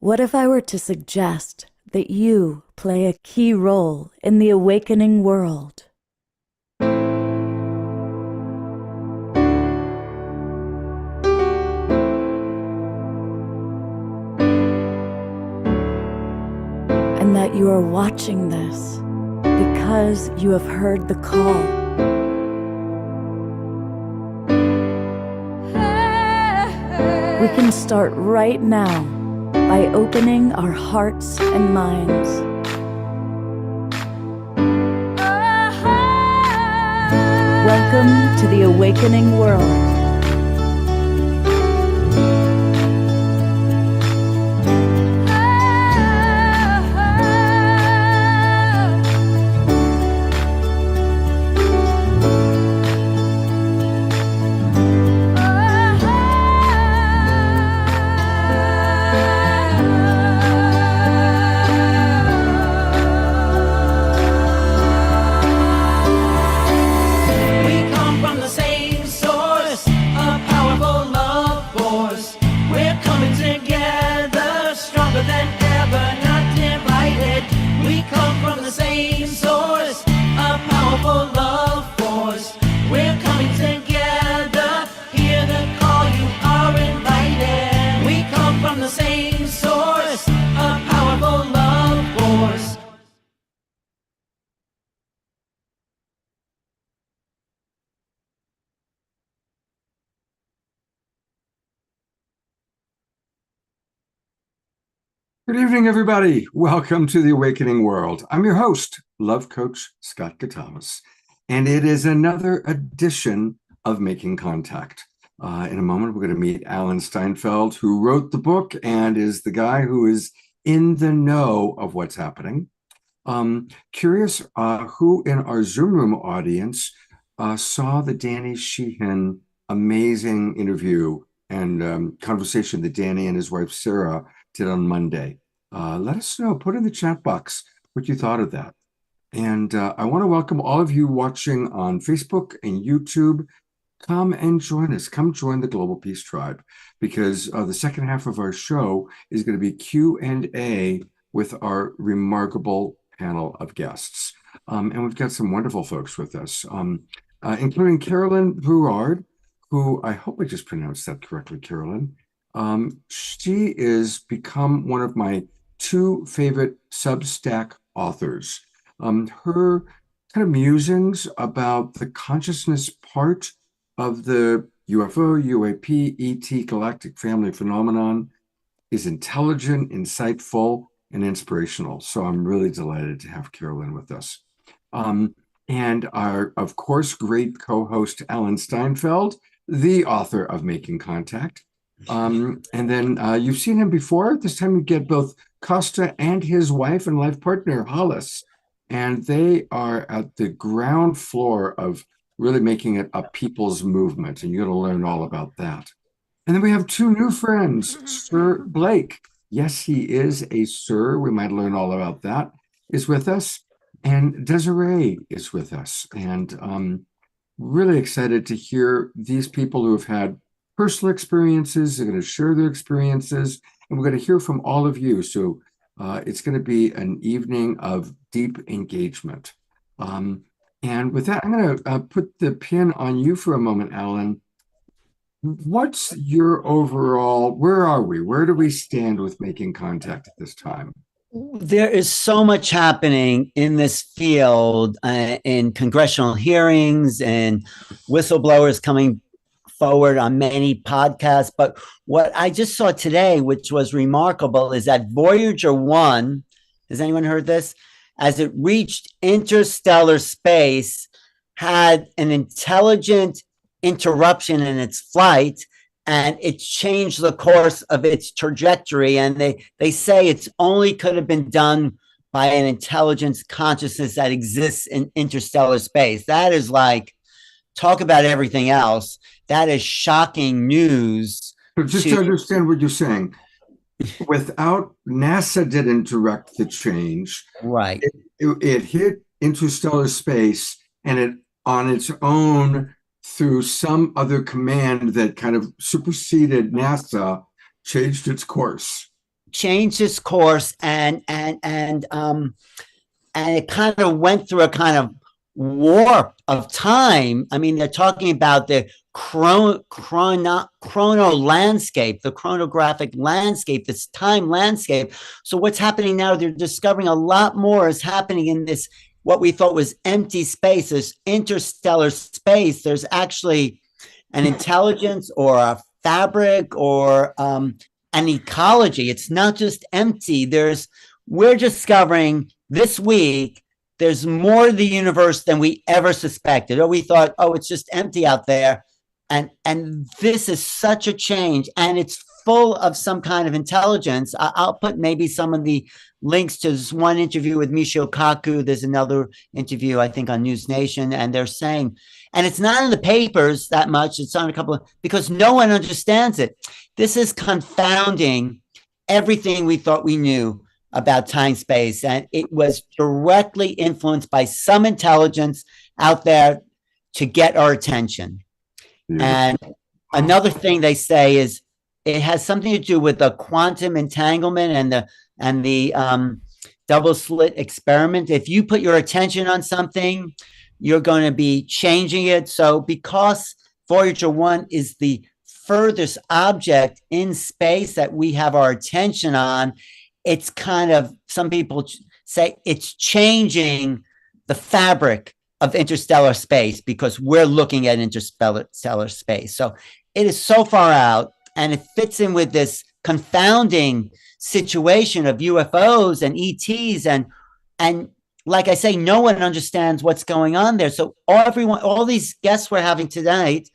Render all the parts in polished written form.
What if I were to suggest that you play a key role in the awakening world? And that you are watching this because you have heard the call. We can start right now by opening our hearts and minds. Welcome to the awakening world. Good evening, everybody. Welcome to the Awakening World. I'm your host, Love Coach Scott Katamas, and it is another edition of Making Contact. In a moment, we're going to meet Alan Steinfeld, who wrote the book and is the guy who is in the know of what's happening. Curious who in our Zoom room audience saw the Danny Sheehan amazing interview and conversation that Danny and his wife Sarah did on Monday. Let us know, put in the chat box what you thought of that. And I want to welcome all of you watching on Facebook and YouTube. Come and join us. Come join the Global Peace Tribe, because the second half of our show is going to be Q&A with our remarkable panel of guests. And we've got some wonderful folks with us, including Carolyn Burrard, who I hope I just pronounced that correctly, Carolyn. She is become one of my two favorite Substack authors. Her kind of musings about the consciousness part of the UFO, UAP, ET galactic family phenomenon is intelligent, insightful, and inspirational. So I'm really delighted to have Carolyn with us. And our, of course, great co-host Alan Steinfeld, the author of Making Contact. And then you've seen him before. This time you get both Costa and his wife and life partner, Hollis. And they are at the ground floor of really making it a people's movement. And you're going to learn all about that. And then we have two new friends, Sir Blake. Yes, he is a sir. We might learn all about that, is with us. And Desiree is with us. And really excited to hear these people who have had personal experiences. They're going to share their experiences, and we're going to hear from all of you. So it's going to be an evening of deep engagement. And with that, I'm going to put the pin on you for a moment, Alan. What's your overall, where are we? Where do we stand with Making Contact at this time? There is so much happening in this field, in congressional hearings and whistleblowers coming forward on many podcasts. But what I just saw today, which was remarkable, is that Voyager 1, has anyone heard this? As it reached interstellar space, had an intelligent interruption in its flight, and it changed the course of its trajectory. And they say it's only could have been done by an intelligence consciousness that exists in interstellar space. That is like, talk about everything else. That is shocking news. But just to understand what you're saying, without NASA didn't direct the change, right? It hit interstellar space, and it on its own, through some other command that kind of superseded NASA, changed its course. changed its course, and it kind of went through a kind of warp of time. I mean, they're talking about the chrono landscape, the chronographic landscape, this time landscape. So what's happening now? They're discovering a lot more is happening in this what we thought was empty space, this interstellar space. There's actually an intelligence or a fabric or an ecology. It's not just empty. We're discovering this week there's more to the universe than we ever suspected. Or we thought, oh, it's just empty out there. And this is such a change, and it's full of some kind of intelligence. I'll put maybe some of the links to this one interview with Michio Kaku. There's another interview, I think, on News Nation, and they're saying, and it's not in the papers that much. It's on a couple of, because no one understands it. This is confounding everything we thought we knew about time space, and it was directly influenced by some intelligence out there to get our attention. And another thing they say is it has something to do with the quantum entanglement and the double slit experiment. If you put your attention on something, you're going to be changing it. So because Voyager 1 is the furthest object in space that we have our attention on, it's kind of, some people say it's changing the fabric of interstellar space because we're looking at interstellar space. So it is so far out, and it fits in with this confounding situation of UFOs and ETs, and like I say, no one understands what's going on there. So all these guests we're having tonight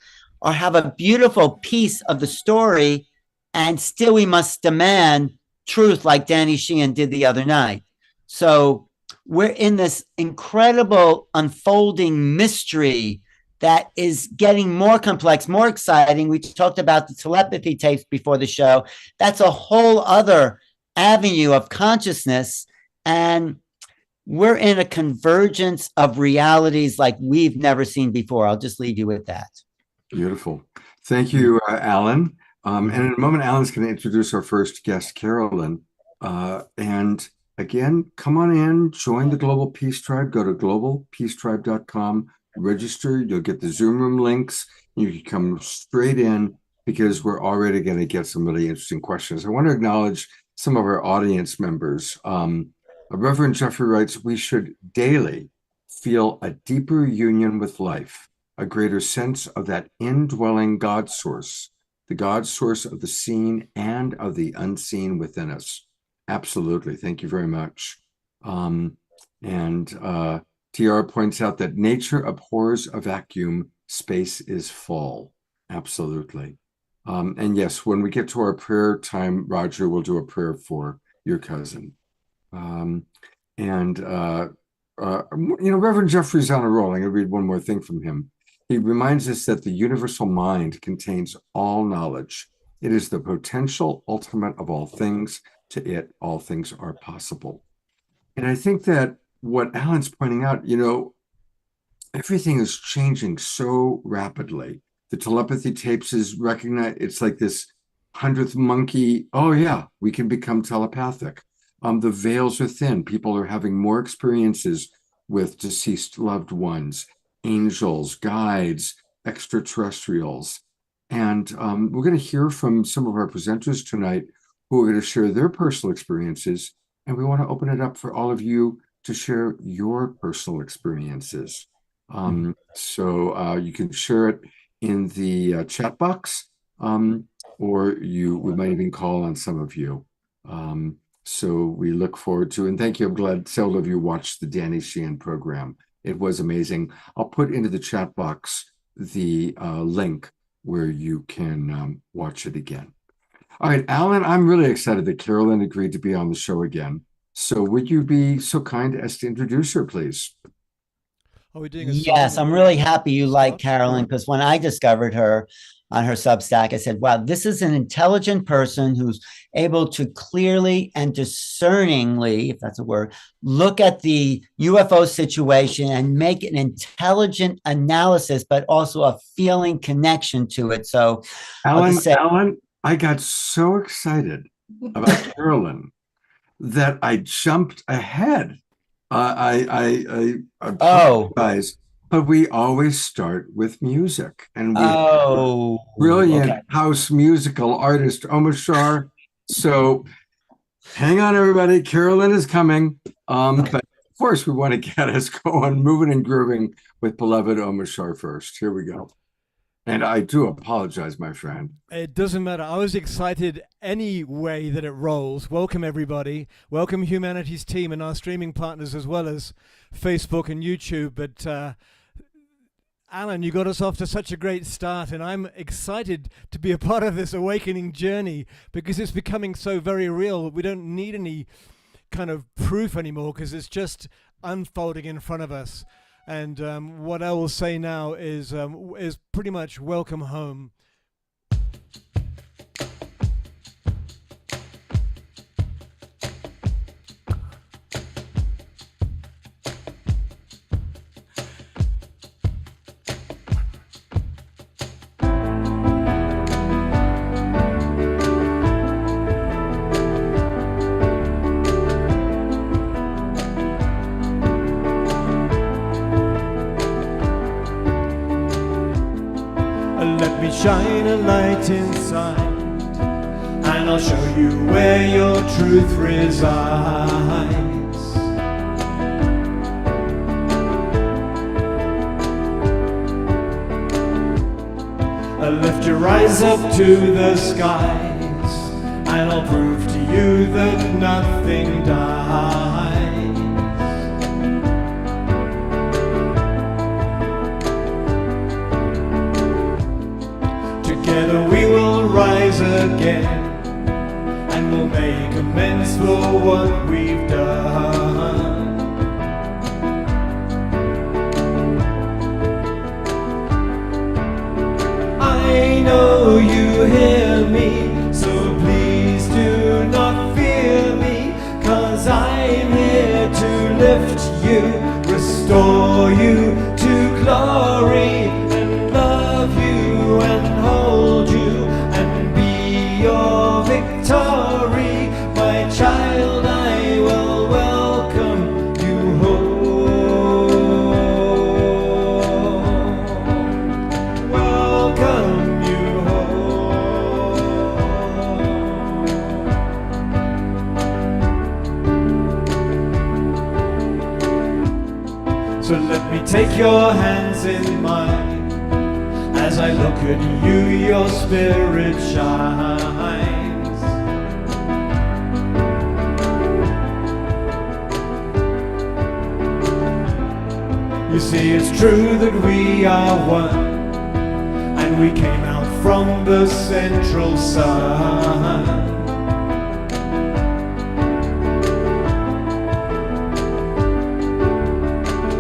have a beautiful piece of the story, and still we must demand truth, like Danny Sheehan did the other night. So we're in this incredible unfolding mystery that is getting more complex, more exciting. We talked about the telepathy tapes before the show. That's a whole other avenue of consciousness. And we're in a convergence of realities like we've never seen before. I'll just leave you with that. Beautiful. Thank you, Alan. And in a moment, Alan's going to introduce our first guest, Carolyn. And again, come on in, join the Global Peace Tribe. Go to globalpeacetribe.com, register. You'll get the Zoom room links. You can come straight in because we're already going to get some really interesting questions. I want to acknowledge some of our audience members. Reverend Jeffrey writes, we should daily feel a deeper union with life, a greater sense of that indwelling God source, the God source of the seen and of the unseen within us. Absolutely. Thank you very much. TR points out that nature abhors a vacuum, space is full. Absolutely. And yes, when we get to our prayer time, Roger will do a prayer for your cousin. Reverend Jeffrey's on a roll. I'm going to read one more thing from him. He reminds us that the universal mind contains all knowledge. It is the potential ultimate of all things. To it, all things are possible. And I think that what Alan's pointing out, everything is changing so rapidly. The telepathy tapes is recognized. It's like this 100th monkey. Oh yeah, we can become telepathic. The veils are thin. People are having more experiences with deceased loved ones, angels, guides, extraterrestrials. And we're going to hear from some of our presenters tonight who are going to share their personal experiences. And we want to open it up for all of you to share your personal experiences. So you can share it in the chat box, or we might even call on some of you. So we look forward to, and thank you. I'm glad several of you watched the Danny Sheehan program. It was amazing. I'll put into the chat box the link where you can watch it again. All right, Alan, I'm really excited that Carolyn agreed to be on the show again. So would you be so kind as to introduce her, please? Are we doing Yes, I'm really happy you like Carolyn, because when I discovered her on her Substack, I said, wow, this is an intelligent person who's able to clearly and discerningly, if that's a word, look at the UFO situation and make an intelligent analysis, but also a feeling connection to it. So Alan, I got so excited about Carolyn that I jumped ahead. I Oh, apologize, but we always start with music, and we have oh, brilliant okay. house musical artist Omashar. So hang on, everybody. Carolyn is coming. But of course, we want to get us going, moving and grooving with beloved Omashar first. Here we go. And I do apologize, my friend. It doesn't matter. I was excited any way that it rolls. Welcome, everybody. Welcome, Humanity's team and our streaming partners, as well as Facebook and YouTube. But Alan, you got us off to such a great start, and I'm excited to be a part of this awakening journey because it's becoming so very real. We don't need any kind of proof anymore because it's just unfolding in front of us. And what I will say now is pretty much welcome home. Let me shine a light inside, and I'll show you where your truth resides. I'll lift your eyes up to the skies, and I'll prove to you that nothing dies. Together we will rise again, and we'll make amends for what we've done. I know you hear me, so please do not fear me, 'cause I'm here to lift you, restore you to glory, and love you and hold you and be your victory. My child, I will welcome you home. Welcome you home. So let me take your hands in mine. As I look at you, your spirit shines. You see, it's true that we are one, and we came out from the central sun.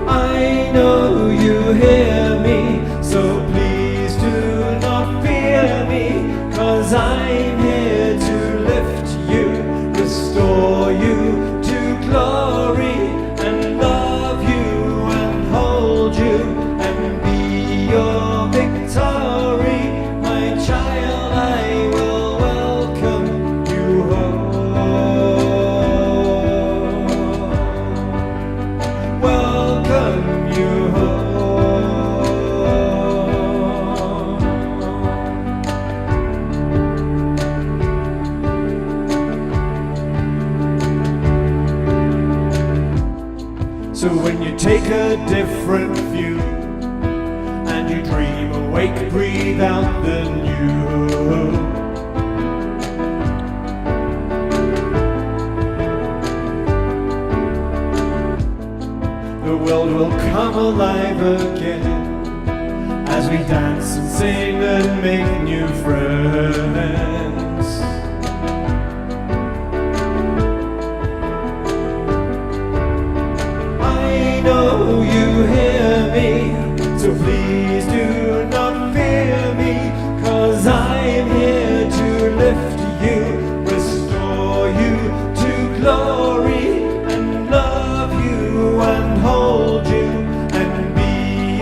I know you hear me, so please do not fear me, 'cause I'm here to lift you, restore you to glory, and love you and hold you and be your victory. My child, I will welcome you home. Welcome you home. So when you take a different view and you dream awake, breathe out the new. The world will come alive again as we dance and sing and make new friends. I know you hear me, so please do not fear me, 'cause I'm here to lift you, restore you to glory, and love you and hold you and be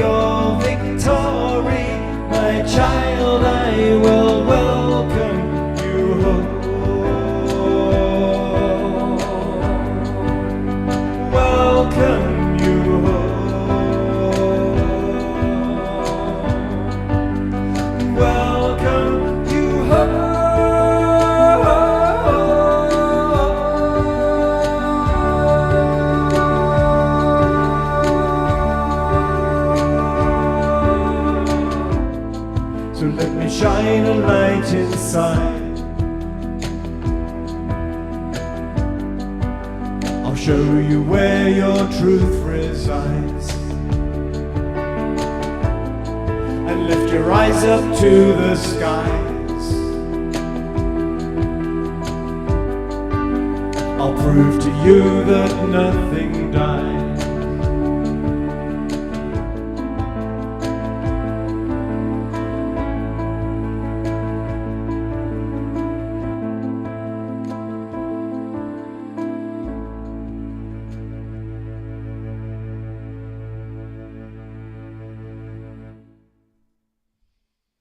your victory. My child, I will welcome you home. I'll show you where your truth resides, and lift your eyes up to the skies. I'll prove to you that nothing dies.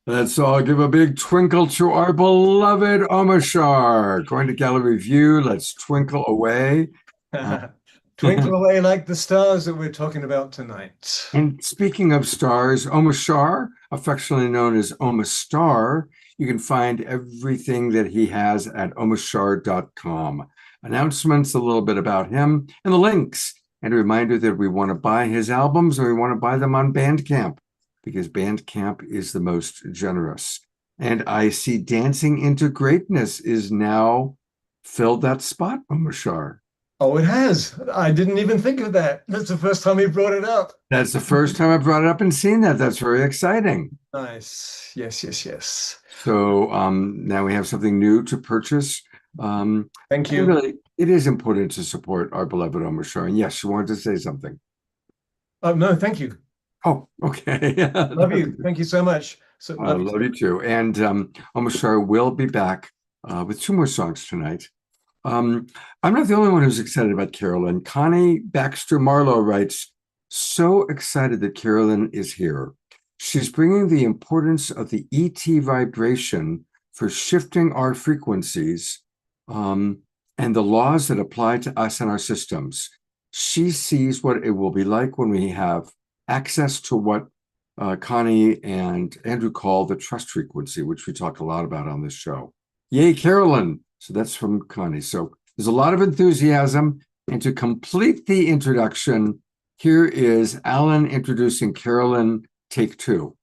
Let's all give a big twinkle to our beloved Omashar. Going to gallery view, let's twinkle away. Twinkle away like the stars that we're talking about tonight. And speaking of stars, Omashar, affectionately known as Omastar, you can find everything that he has at omashar.com. Announcements, a little bit about him, and the links. And a reminder that we want to buy his albums and we want to buy them on Bandcamp, because Bandcamp is the most generous. And I see Dancing into Greatness is now filled that spot, Omashar. Oh, it has. I didn't even think of that. That's the first time he brought it up. That's the first time I brought it up and seen that. That's very exciting. Nice. Yes, yes, yes. So now we have something new to purchase. Thank you. Really, it is important to support our beloved Omashar. And yes, you wanted to say something. No, thank you. Oh, okay. Love you. Thank you so much. So, I love you too. And Omashar will be back with 2 more songs tonight. I'm not the only one who's excited about Carolyn. Connie Baxter Marlowe writes, so excited that Carolyn is here. She's bringing the importance of the ET vibration for shifting our frequencies and the laws that apply to us and our systems. She sees what it will be like when we have access to what Connie and Andrew call the trust frequency, which we talk a lot about on this show. Yay, Carolyn. So that's from Connie. So there's a lot of enthusiasm. And to complete the introduction, here is Alan introducing Carolyn, take 2.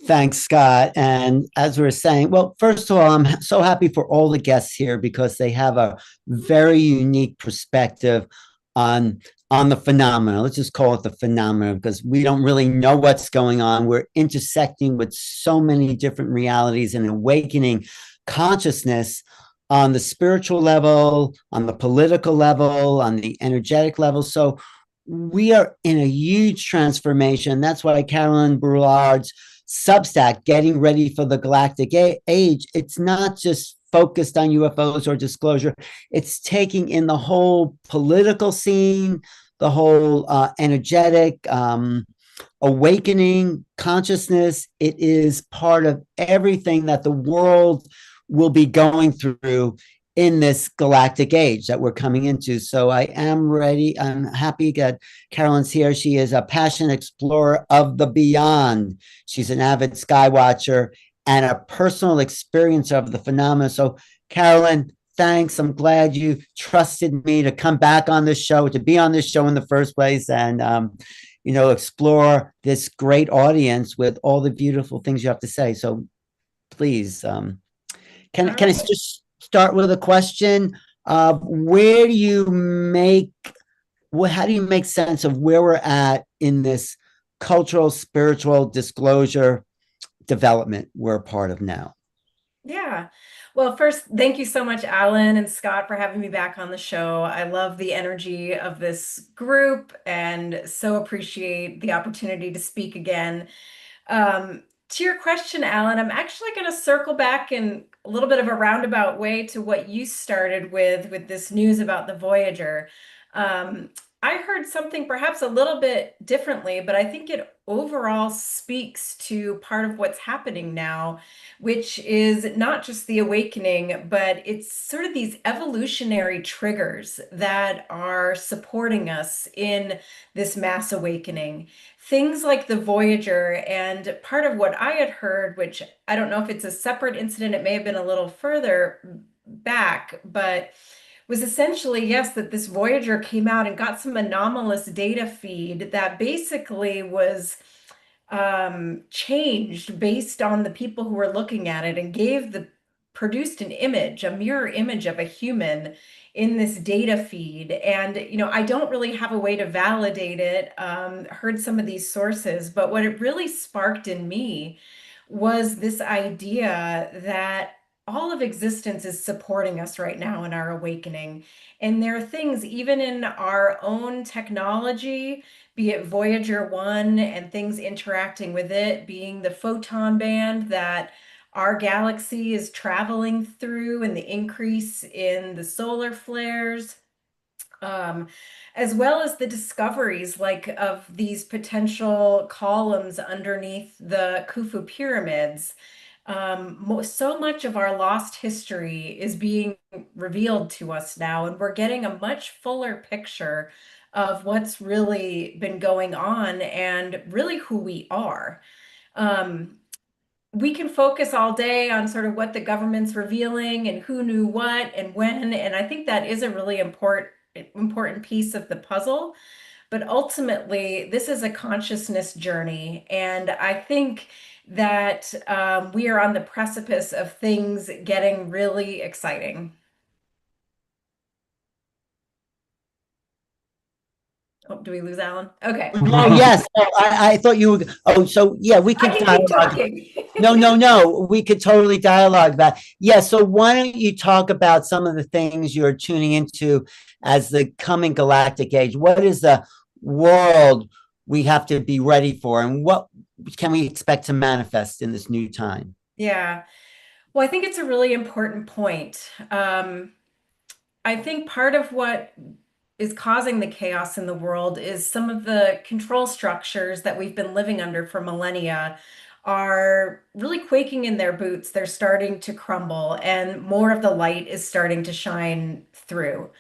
Thanks, Scott. And as we were saying, well, first of all, I'm so happy for all the guests here because they have a very unique perspective on the phenomena. Let's just call it the phenomena, because we don't really know what's going on. We're intersecting with so many different realities and awakening consciousness on the spiritual level, on the political level, on the energetic level. So we are in a huge transformation. That's why Carolyn Broulard's Substack, Getting Ready for the Galactic Age, it's not just focused on UFOs or disclosure. It's taking in the whole political scene, the whole energetic awakening consciousness. It is part of everything that the world will be going through in this galactic age that we're coming into. So I am ready. I'm happy that Carolyn's here. She is a passionate explorer of the beyond. She's an avid sky watcher and a personal experience of the phenomena. So Carolyn, thanks. I'm glad you trusted me to come back on this show, to be on this show in the first place, and explore this great audience with all the beautiful things you have to say. So please, can I just start with a question? How do you make sense of where we're at in this cultural, spiritual disclosure development we're a part of now? Yeah. Well, first, thank you so much, Alan and Scott, for having me back on the show. I love the energy of this group and so appreciate the opportunity to speak again. To your question, Alan, I'm actually going to circle back in a little bit of a roundabout way to what you started with this news about the Voyager. I heard something perhaps a little bit differently, but I think it overall speaks to part of what's happening now, which is not just the awakening, but it's sort of these evolutionary triggers that are supporting us in this mass awakening. Things like the Voyager, and part of what I had heard, which I don't know if it's a separate incident, it may have been a little further back, but was essentially, yes, that this Voyager came out and got some anomalous data feed that basically was changed based on the people who were looking at it, and gave the produced an image, a mirror image of a human in this data feed. And, I don't really have a way to validate it. Heard some of these sources, but what it really sparked in me was this idea that all of existence is supporting us right now in our awakening. And there are things, even in our own technology, be it Voyager 1 and things interacting with it, being the photon band that our galaxy is traveling through, and the increase in the solar flares, as well as the discoveries like of these potential columns underneath the Khufu pyramids. So much of our lost history is being revealed to us now, and we're getting a much fuller picture of what's really been going on and really who we are. We can focus all day on sort of what the government's revealing and who knew what and when, and I think that is a really important piece of the puzzle. But ultimately, this is a consciousness journey, and I think that we are on the precipice of things getting really exciting. Oh, do we lose Alan? Okay. No, yes. Oh, I thought you were. Oh, so yeah, we I can can keep dialogue. talking. No. We could totally dialogue that. Yeah. So why don't you talk about some of the things you're tuning into as the coming galactic age? What is the world we have to be ready for, and what can we expect to manifest in this new time? Yeah. Well, I think it's a really important point. I think part of what is causing the chaos in the world is some of the control structures that we've been living under for millennia are really quaking in their boots. They're starting to crumble, and more of the light is starting to shine through.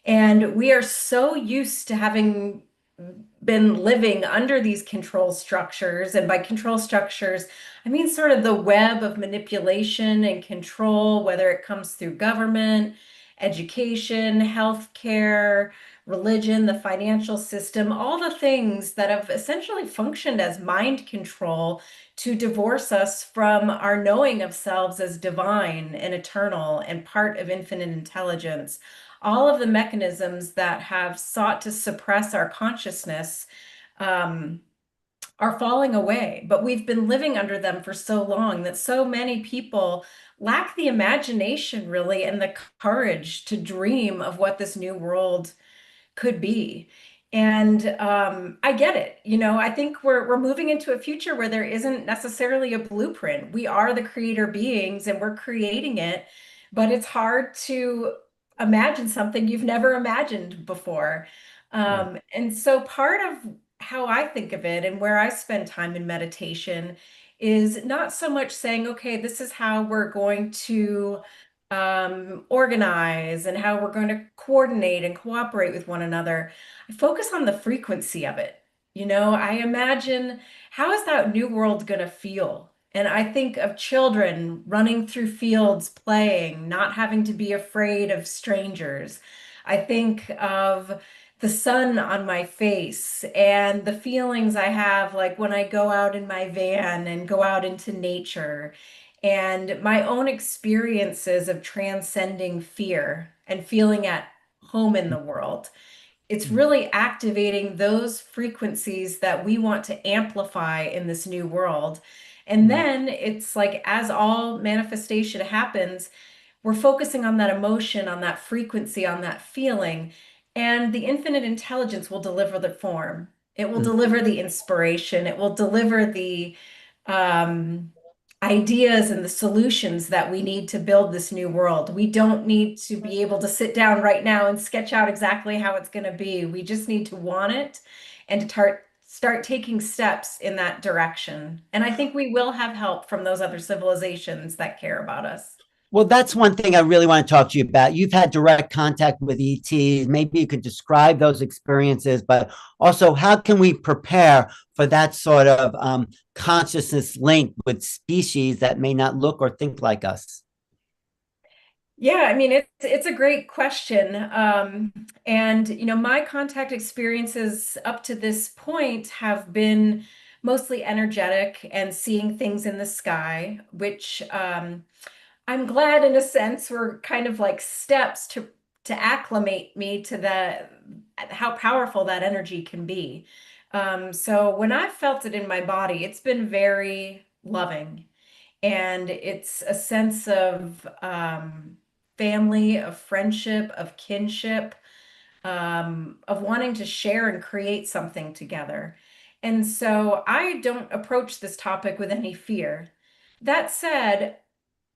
And we are so used to having been living under these control structures. And by control structures, I mean sort of the web of manipulation and control, whether it comes through government, education, healthcare, religion, the financial system, all the things that have essentially functioned as mind control to divorce us from our knowing of selves as divine and eternal and part of infinite intelligence. All of the mechanisms that have sought to suppress our consciousness are falling away, but we've been living under them for so long that so many people lack the imagination, really, and the courage to dream of what this new world could be. And I get it. I think we're moving into a future where there isn't necessarily a blueprint. We are the creator beings and we're creating it, but it's hard to imagine something you've never imagined before. And so part of how I think of it and where I spend time in meditation is not so much saying, okay, this is how we're going to organize and how we're going to coordinate and cooperate with one another. I focus on the frequency of it. I imagine, how is that new world going to feel? And I think of children running through fields, playing, not having to be afraid of strangers. I think of the sun on my face and the feelings I have, like when I go out in my van and go out into nature, and my own experiences of transcending fear and feeling at home in the world. It's really activating those frequencies that we want to amplify in this new world. And then it's like, as all manifestation happens, we're focusing on that emotion, on that frequency, on that feeling, and the infinite intelligence will deliver the form. It will deliver the inspiration. It will deliver the um, ideas and the solutions that we need to build this new world. We don't need to be able to sit down right now and sketch out exactly how it's going to be. We just need to want it and to start taking steps in that direction. And I think we will have help from those other civilizations that care about us. Well, that's one thing I really want to talk to you about. You've had direct contact with ETs. Maybe you could describe those experiences, but also how can we prepare for that sort of consciousness link with species that may not look or think like us? Yeah, I mean, it's a great question. And my contact experiences up to this point have been mostly energetic and seeing things in the sky, which I'm glad in a sense we're kind of like steps to acclimate me to the how powerful that energy can be. So when I felt it in my body, it's been very loving, and it's a sense of family, of friendship, of kinship, of wanting to share and create something together. And so I don't approach this topic with any fear. That said,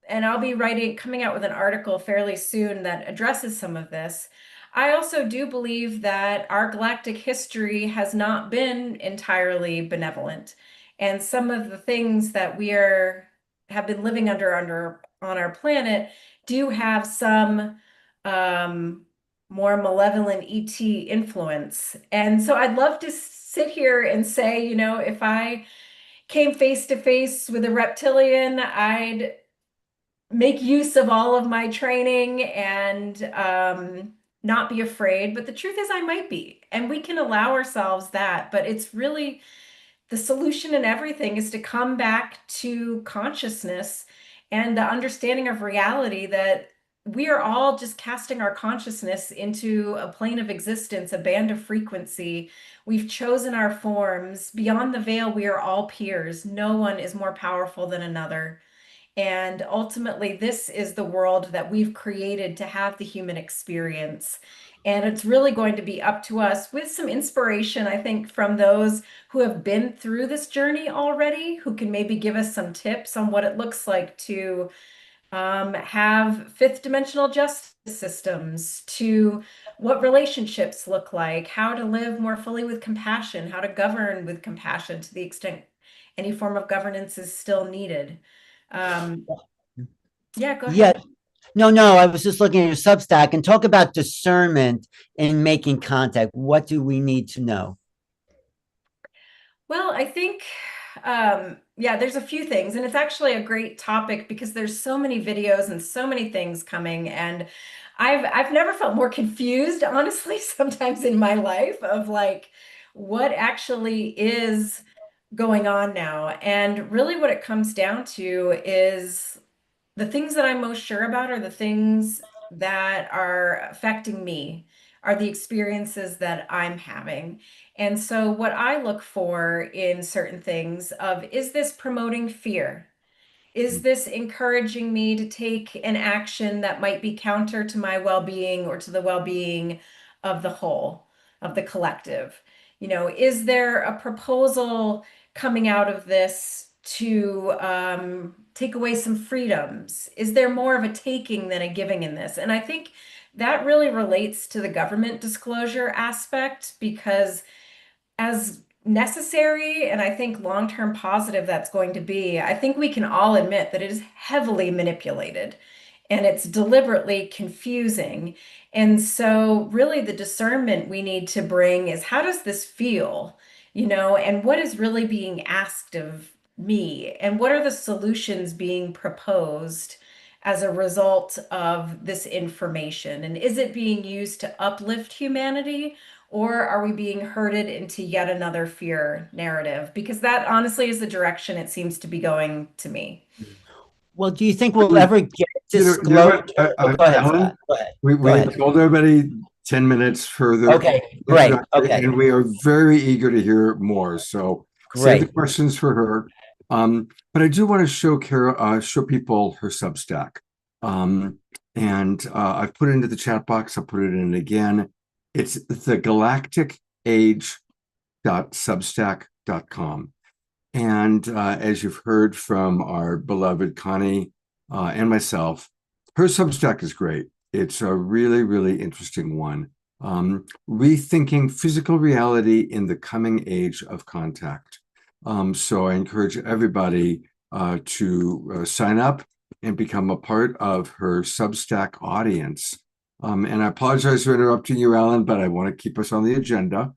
and I'll be coming out with an article fairly soon that addresses some of this. I also do believe that our galactic history has not been entirely benevolent. And some of the things that have been living under on our planet do have some more malevolent ET influence. And so I'd love to sit here and say, if I came face to face with a reptilian, I'd make use of all of my training and not be afraid. But the truth is, I might be, and we can allow ourselves that. But it's really the solution in everything is to come back to consciousness and the understanding of reality that we are all just casting our consciousness into a plane of existence, a band of frequency. We've chosen our forms. Beyond the veil, we are all peers. No one is more powerful than another. And ultimately, this is the world that we've created to have the human experience. And it's really going to be up to us with some inspiration, I think, from those who have been through this journey already, who can maybe give us some tips on what it looks like to have fifth dimensional justice systems, to what relationships look like, how to live more fully with compassion, how to govern with compassion to the extent any form of governance is still needed. Yeah, go ahead. Yeah. No, I was just looking at your Substack and talk about discernment in making contact. What do we need to know? Well, I think, there's a few things, and it's actually a great topic because there's so many videos and so many things coming, and I've never felt more confused, honestly, sometimes in my life of like what actually is going on now. And really what it comes down to is the things that I'm most sure about are the things that are affecting me, are the experiences that I'm having. And so what I look for in certain things of, is this promoting fear? Is this encouraging me to take an action that might be counter to my well-being or to the well-being of the whole, of the collective? Is there a proposal coming out of this to take away some freedoms? Is there more of a taking than a giving in this? And I think that really relates to the government disclosure aspect, because as necessary and I think long-term positive that's going to be, I think we can all admit that it is heavily manipulated and it's deliberately confusing. And so really the discernment we need to bring is, how does this feel? And what is really being asked of me? And what are the solutions being proposed as a result of this information? And is it being used to uplift humanity? Or are we being herded into yet another fear narrative? Because that honestly is the direction it seems to be going to me. Well, do you think we'll ever get disclosure? Go ahead, Alan, we told everybody 10 minutes further. Okay, great. Okay. And we are very eager to hear more. So save the questions for her. But I do want to show people her Substack. I've put it into the chat box. I'll put it in again. It's thegalacticage.substack.com. And as you've heard from our beloved Connie and myself, her Substack is great. It's a really, really interesting one. Rethinking physical reality in the coming age of contact. So I encourage everybody to sign up and become a part of her Substack audience. And I apologize for interrupting you, Alan, but I want to keep us on the agenda.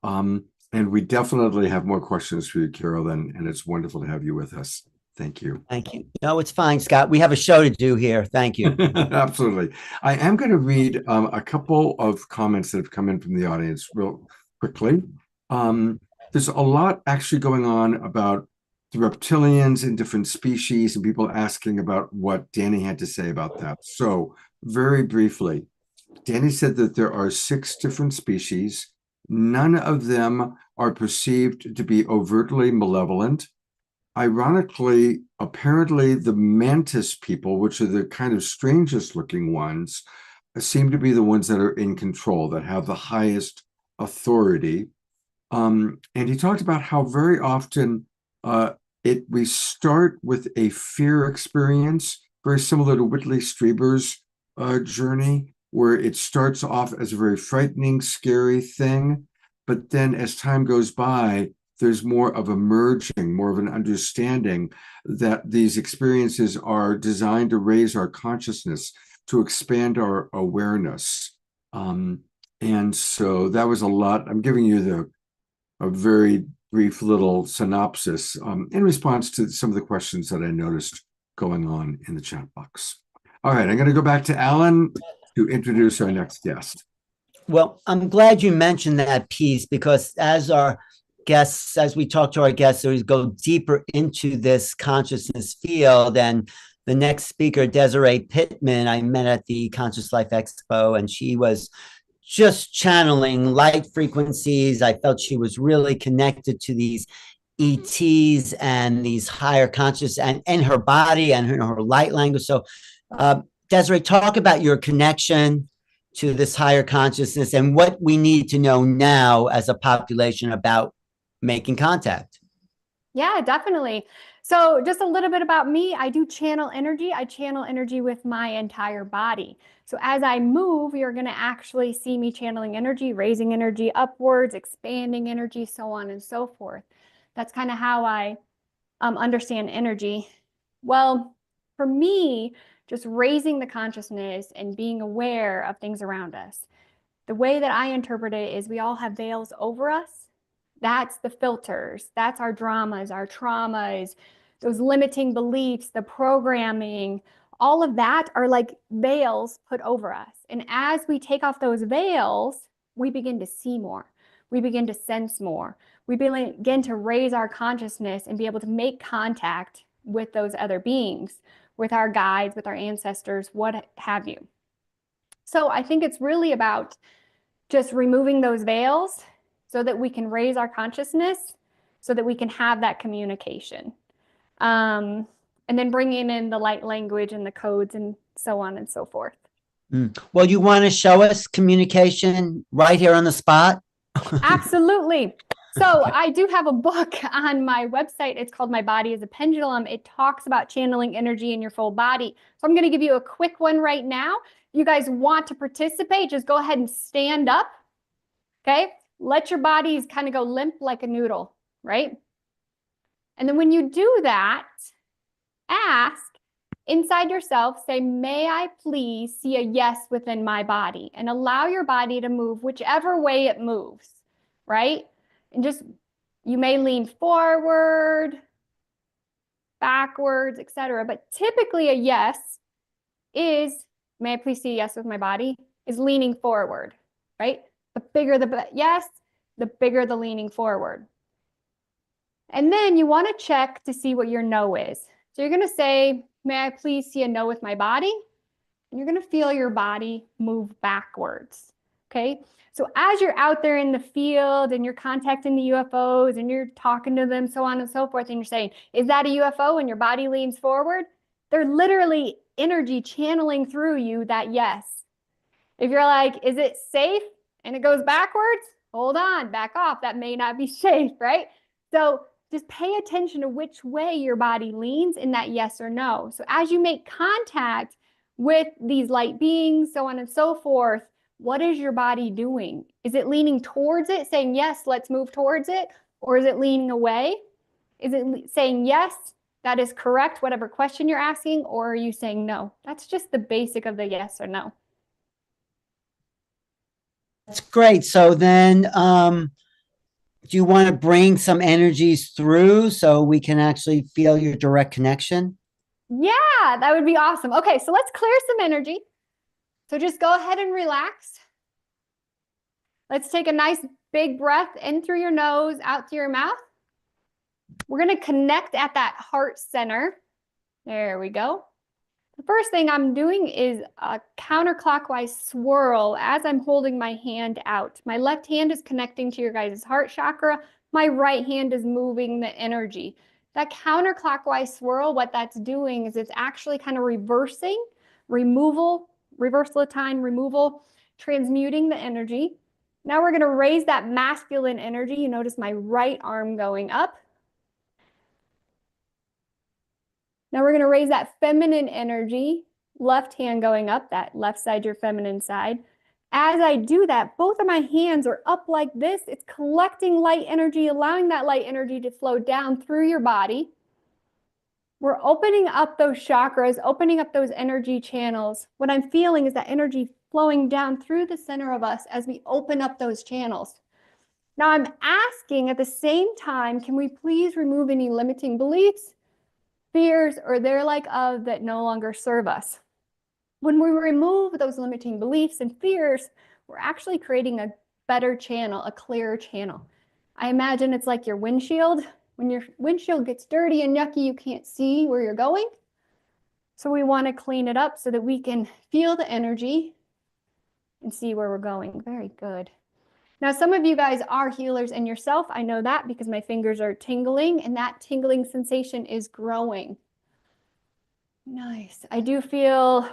And we definitely have more questions for you, Carol, and it's wonderful to have you with us. Thank you. Thank you. No, it's fine, Scott. We have a show to do here. Thank you. Absolutely. I am going to read a couple of comments that have come in from the audience real quickly. There's a lot actually going on about the reptilians in different species, and people asking about what Danny had to say about that. So, very briefly, Danny said that there are 6 different species. None of them are perceived to be overtly malevolent. Ironically, apparently, the mantis people, which are the kind of strangest looking ones, seem to be the ones that are in control, that have the highest authority. And he talked about how very often we start with a fear experience, very similar to Whitley Strieber's journey, where it starts off as a very frightening, scary thing. But then as time goes by, there's more of a merging, more of an understanding that these experiences are designed to raise our consciousness, to expand our awareness. And so that was a lot. I'm giving you a very brief little synopsis in response to some of the questions that I noticed going on in the chat box. All right, I'm going to go back to Alan to introduce our next guest. Well, I'm glad you mentioned that piece, because as we talk to our guests, we go deeper into this consciousness field. And the next speaker, Desiree Pittman, I met at the Conscious Life Expo, and she was just channeling light frequencies. I felt she was really connected to these ETs and these higher conscious and her body and her light language. So, Desiree, talk about your connection to this higher consciousness and what we need to know now as a population about making contact. Yeah, definitely. So just a little bit about me. I do channel energy. I channel energy with my entire body. So as I move, you're going to actually see me channeling energy, raising energy upwards, expanding energy, so on and so forth. That's kind of how I understand energy. Well, for me, just raising the consciousness and being aware of things around us. The way that I interpret it is we all have veils over us. That's the filters. That's our dramas, our traumas, those limiting beliefs, the programming, all of that are like veils put over us. And as we take off those veils, we begin to see more. We begin to sense more. We begin to raise our consciousness and be able to make contact with those other beings, with our guides, with our ancestors, what have you. So I think it's really about just removing those veils so that we can raise our consciousness, so that we can have that communication. And then bringing in the light language and the codes and so on and so forth. Well, you want to show us communication right here on the spot? Absolutely. So I do have a book on my website. It's called My Body is a Pendulum. It talks about channeling energy in your full body. So I'm going to give you a quick one right now. If you guys want to participate, just go ahead and stand up. Okay. Let your bodies kind of go limp like a noodle, right? And then when you do that, ask inside yourself, say, may I please see a yes within my body, and allow your body to move whichever way it moves, right? And just, you may lean forward, backwards, etc. But typically a yes is, may I please see a yes with my body, is leaning forward, right? The bigger the yes, the bigger the leaning forward. And then you want to check to see what your no is. So you're going to say, may I please see a no with my body? And you're going to feel your body move backwards. Okay. So as you're out there in the field and you're contacting the UFOs and you're talking to them, so on and so forth, and you're saying, is that a UFO? And your body leans forward, they're literally energy channeling through you that yes. If you're like, is it safe? And it goes backwards, hold on, back off. That may not be safe, right? So just pay attention to which way your body leans in that yes or no. So as you make contact with these light beings, so on and so forth, what is your body doing? Is it leaning towards it, saying, yes, let's move towards it? Or is it leaning away? Is it saying, yes, that is correct, whatever question you're asking? Or are you saying no? That's just the basic of the yes or no. That's great. So then, do you want to bring some energies through so we can actually feel your direct connection? Yeah, that would be awesome. Okay, so let's clear some energy. So just go ahead and relax. Let's take a nice big breath in through your nose, out through your mouth. We're going to connect at that heart center. There we go. The first thing I'm doing is a counterclockwise swirl as I'm holding my hand out. My left hand is connecting to your guys' heart chakra. My right hand is moving the energy. That counterclockwise swirl, what that's doing is it's actually kind of reversing, removal, reversal of time, removal, transmuting the energy. Now we're going to raise that masculine energy. You notice my right arm going up. Now we're going to raise that feminine energy, left hand going up, that left side, your feminine side. As I do that, both of my hands are up like this. It's collecting light energy, allowing that light energy to flow down through your body. We're opening up those chakras, opening up those energy channels. What I'm feeling is that energy flowing down through the center of us as we open up those channels. Now I'm asking at the same time, can we please remove any limiting beliefs, fears, or they're like of that no longer serve us? When we remove those limiting beliefs and fears, we're actually creating a better channel, a clearer channel. I imagine it's like your windshield. When your windshield gets dirty and yucky, you can't see where you're going. So we want to clean it up so that we can feel the energy and see where we're going. Very good. Now, some of you guys are healers in yourself. I know that because my fingers are tingling and that tingling sensation is growing. Nice. I do feel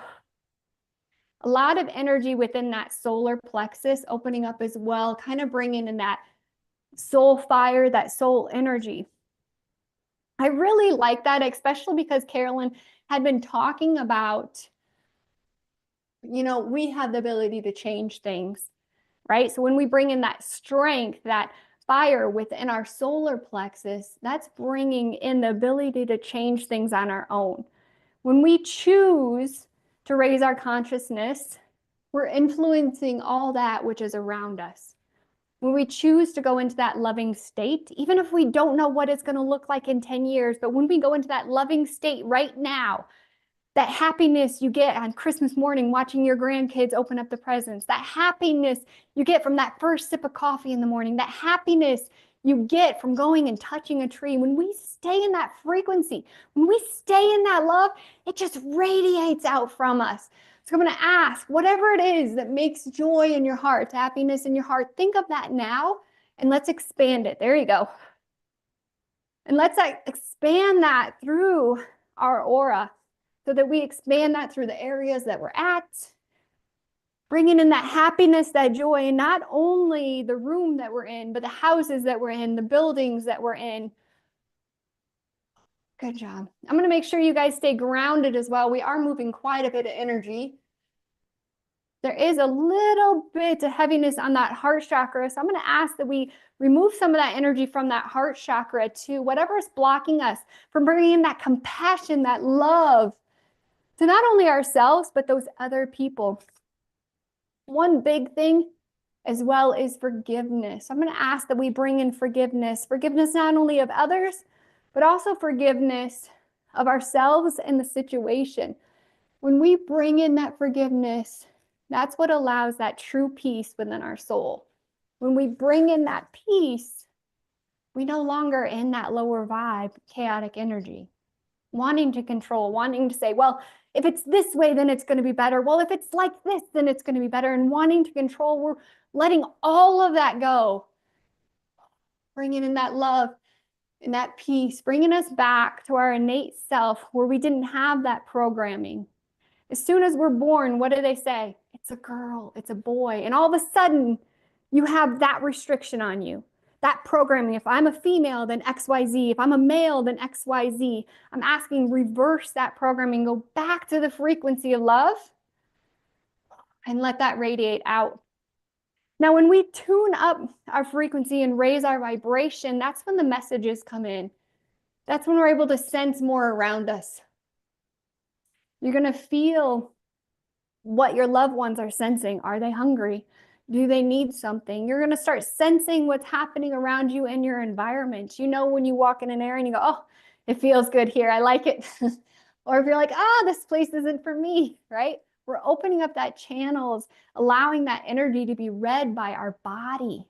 a lot of energy within that solar plexus opening up as well, kind of bringing in that soul fire, that soul energy. I really like that, especially because Carolyn had been talking about, you know, we have the ability to change things, right? So when we bring in that strength, that fire within our solar plexus, that's bringing in the ability to change things on our own. When we choose to raise our consciousness, we're influencing all that which is around us. When we choose to go into that loving state, even if we don't know what it's going to look like in 10 years, but when we go into that loving state right now, that happiness you get on Christmas morning watching your grandkids open up the presents, that happiness you get from that first sip of coffee in the morning, that happiness you get from going and touching a tree, when we stay in that frequency, when we stay in that love, it just radiates out from us. So I'm going to ask, whatever it is that makes joy in your heart, happiness in your heart, think of that now and let's expand it. There you go. And let's expand that through our aura so that we expand that through the areas that we're at, bringing in that happiness, that joy, and not only the room that we're in, but the houses that we're in, the buildings that we're in. Good job. I'm going to make sure you guys stay grounded as well. We are moving quite a bit of energy. There is a little bit of heaviness on that heart chakra. So I'm going to ask that we remove some of that energy from that heart chakra to whatever is blocking us from bringing in that compassion, that love to not only ourselves, but those other people. One big thing as well is forgiveness. I'm going to ask that we bring in forgiveness. Forgiveness not only of others, but also forgiveness of ourselves and the situation. When we bring in that forgiveness, that's what allows that true peace within our soul. When we bring in that peace, we no longer in that lower vibe, chaotic energy, wanting to control, wanting to say, well, if it's this way, then it's going to be better. Well, if it's like this, then it's going to be better. And wanting to control, we're letting all of that go, bringing in that love and that peace, bringing us back to our innate self where we didn't have that programming. As soon as we're born, what do they say? It's a girl, it's a boy. And all of a sudden, you have that restriction on you, that programming. If I'm a female, then XYZ. If I'm a male, then XYZ. I'm asking reverse that programming, go back to the frequency of love and let that radiate out. Now, when we tune up our frequency and raise our vibration, that's when the messages come in. That's when we're able to sense more around us. You're going to feel what your loved ones are sensing. Are they hungry? Do they need something? You're going to start sensing what's happening around you in your environment. You know, when you walk in an area and you go, oh, it feels good here. I like it. Or if you're like, this place isn't for me, right? We're opening up that channels, allowing that energy to be read by our body.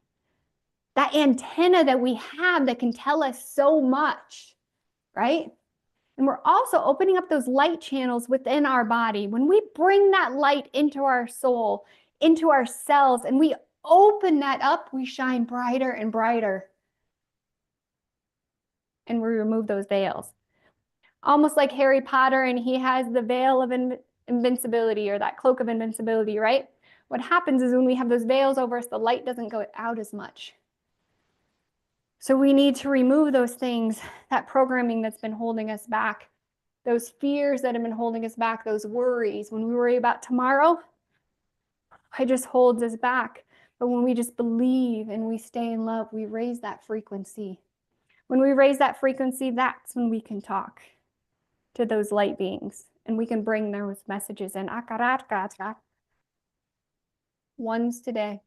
that antenna that we have that can tell us so much, right? And we're also opening up those light channels within our body. When we bring that light into our soul, into our cells, and we open that up, we shine brighter and brighter. And we remove those veils. Almost like Harry Potter, and he has the veil of invincibility, or that cloak of invincibility, right? What happens is when we have those veils over us, the light doesn't go out as much. So we need to remove those things, that programming that's been holding us back, those fears that have been holding us back, those worries. When we worry about tomorrow, it just holds us back. But when we just believe and we stay in love, we raise that frequency. When we raise that frequency, that's when we can talk to those light beings, and we can bring those messages in. Ones today.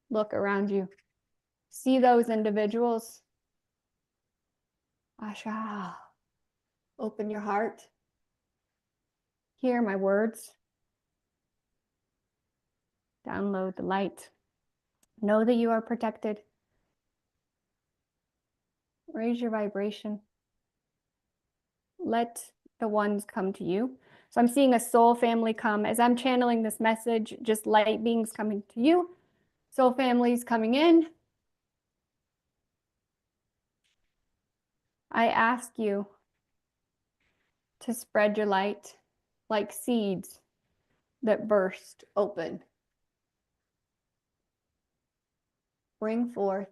Look around you. See those individuals. Asha. Open your heart. Hear my words. Download the light. Know that you are protected. Raise your vibration. Let the ones come to you. So I'm seeing a soul family come. As I'm channeling this message, just light beings coming to you. Soul families coming in. I ask you to spread your light like seeds that burst open. Bring forth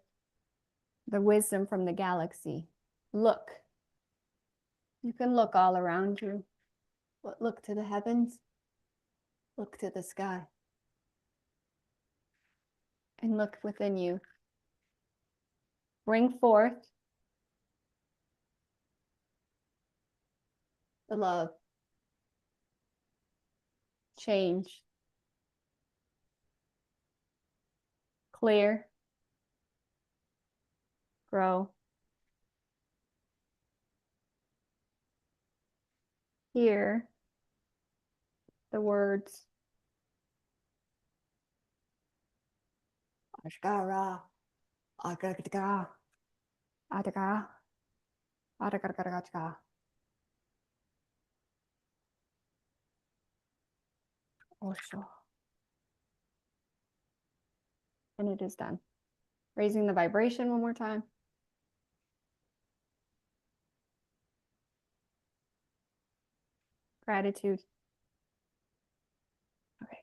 the wisdom from the galaxy. Look. You can look all around you, but look to the heavens, look to the sky, and look within you. Bring forth the love, change, clear, grow. Hear the words Ashkara, Agagaka, Adaga, Adagaragaraga. Osho. And it is done. Raising the vibration one more time. Gratitude. Okay.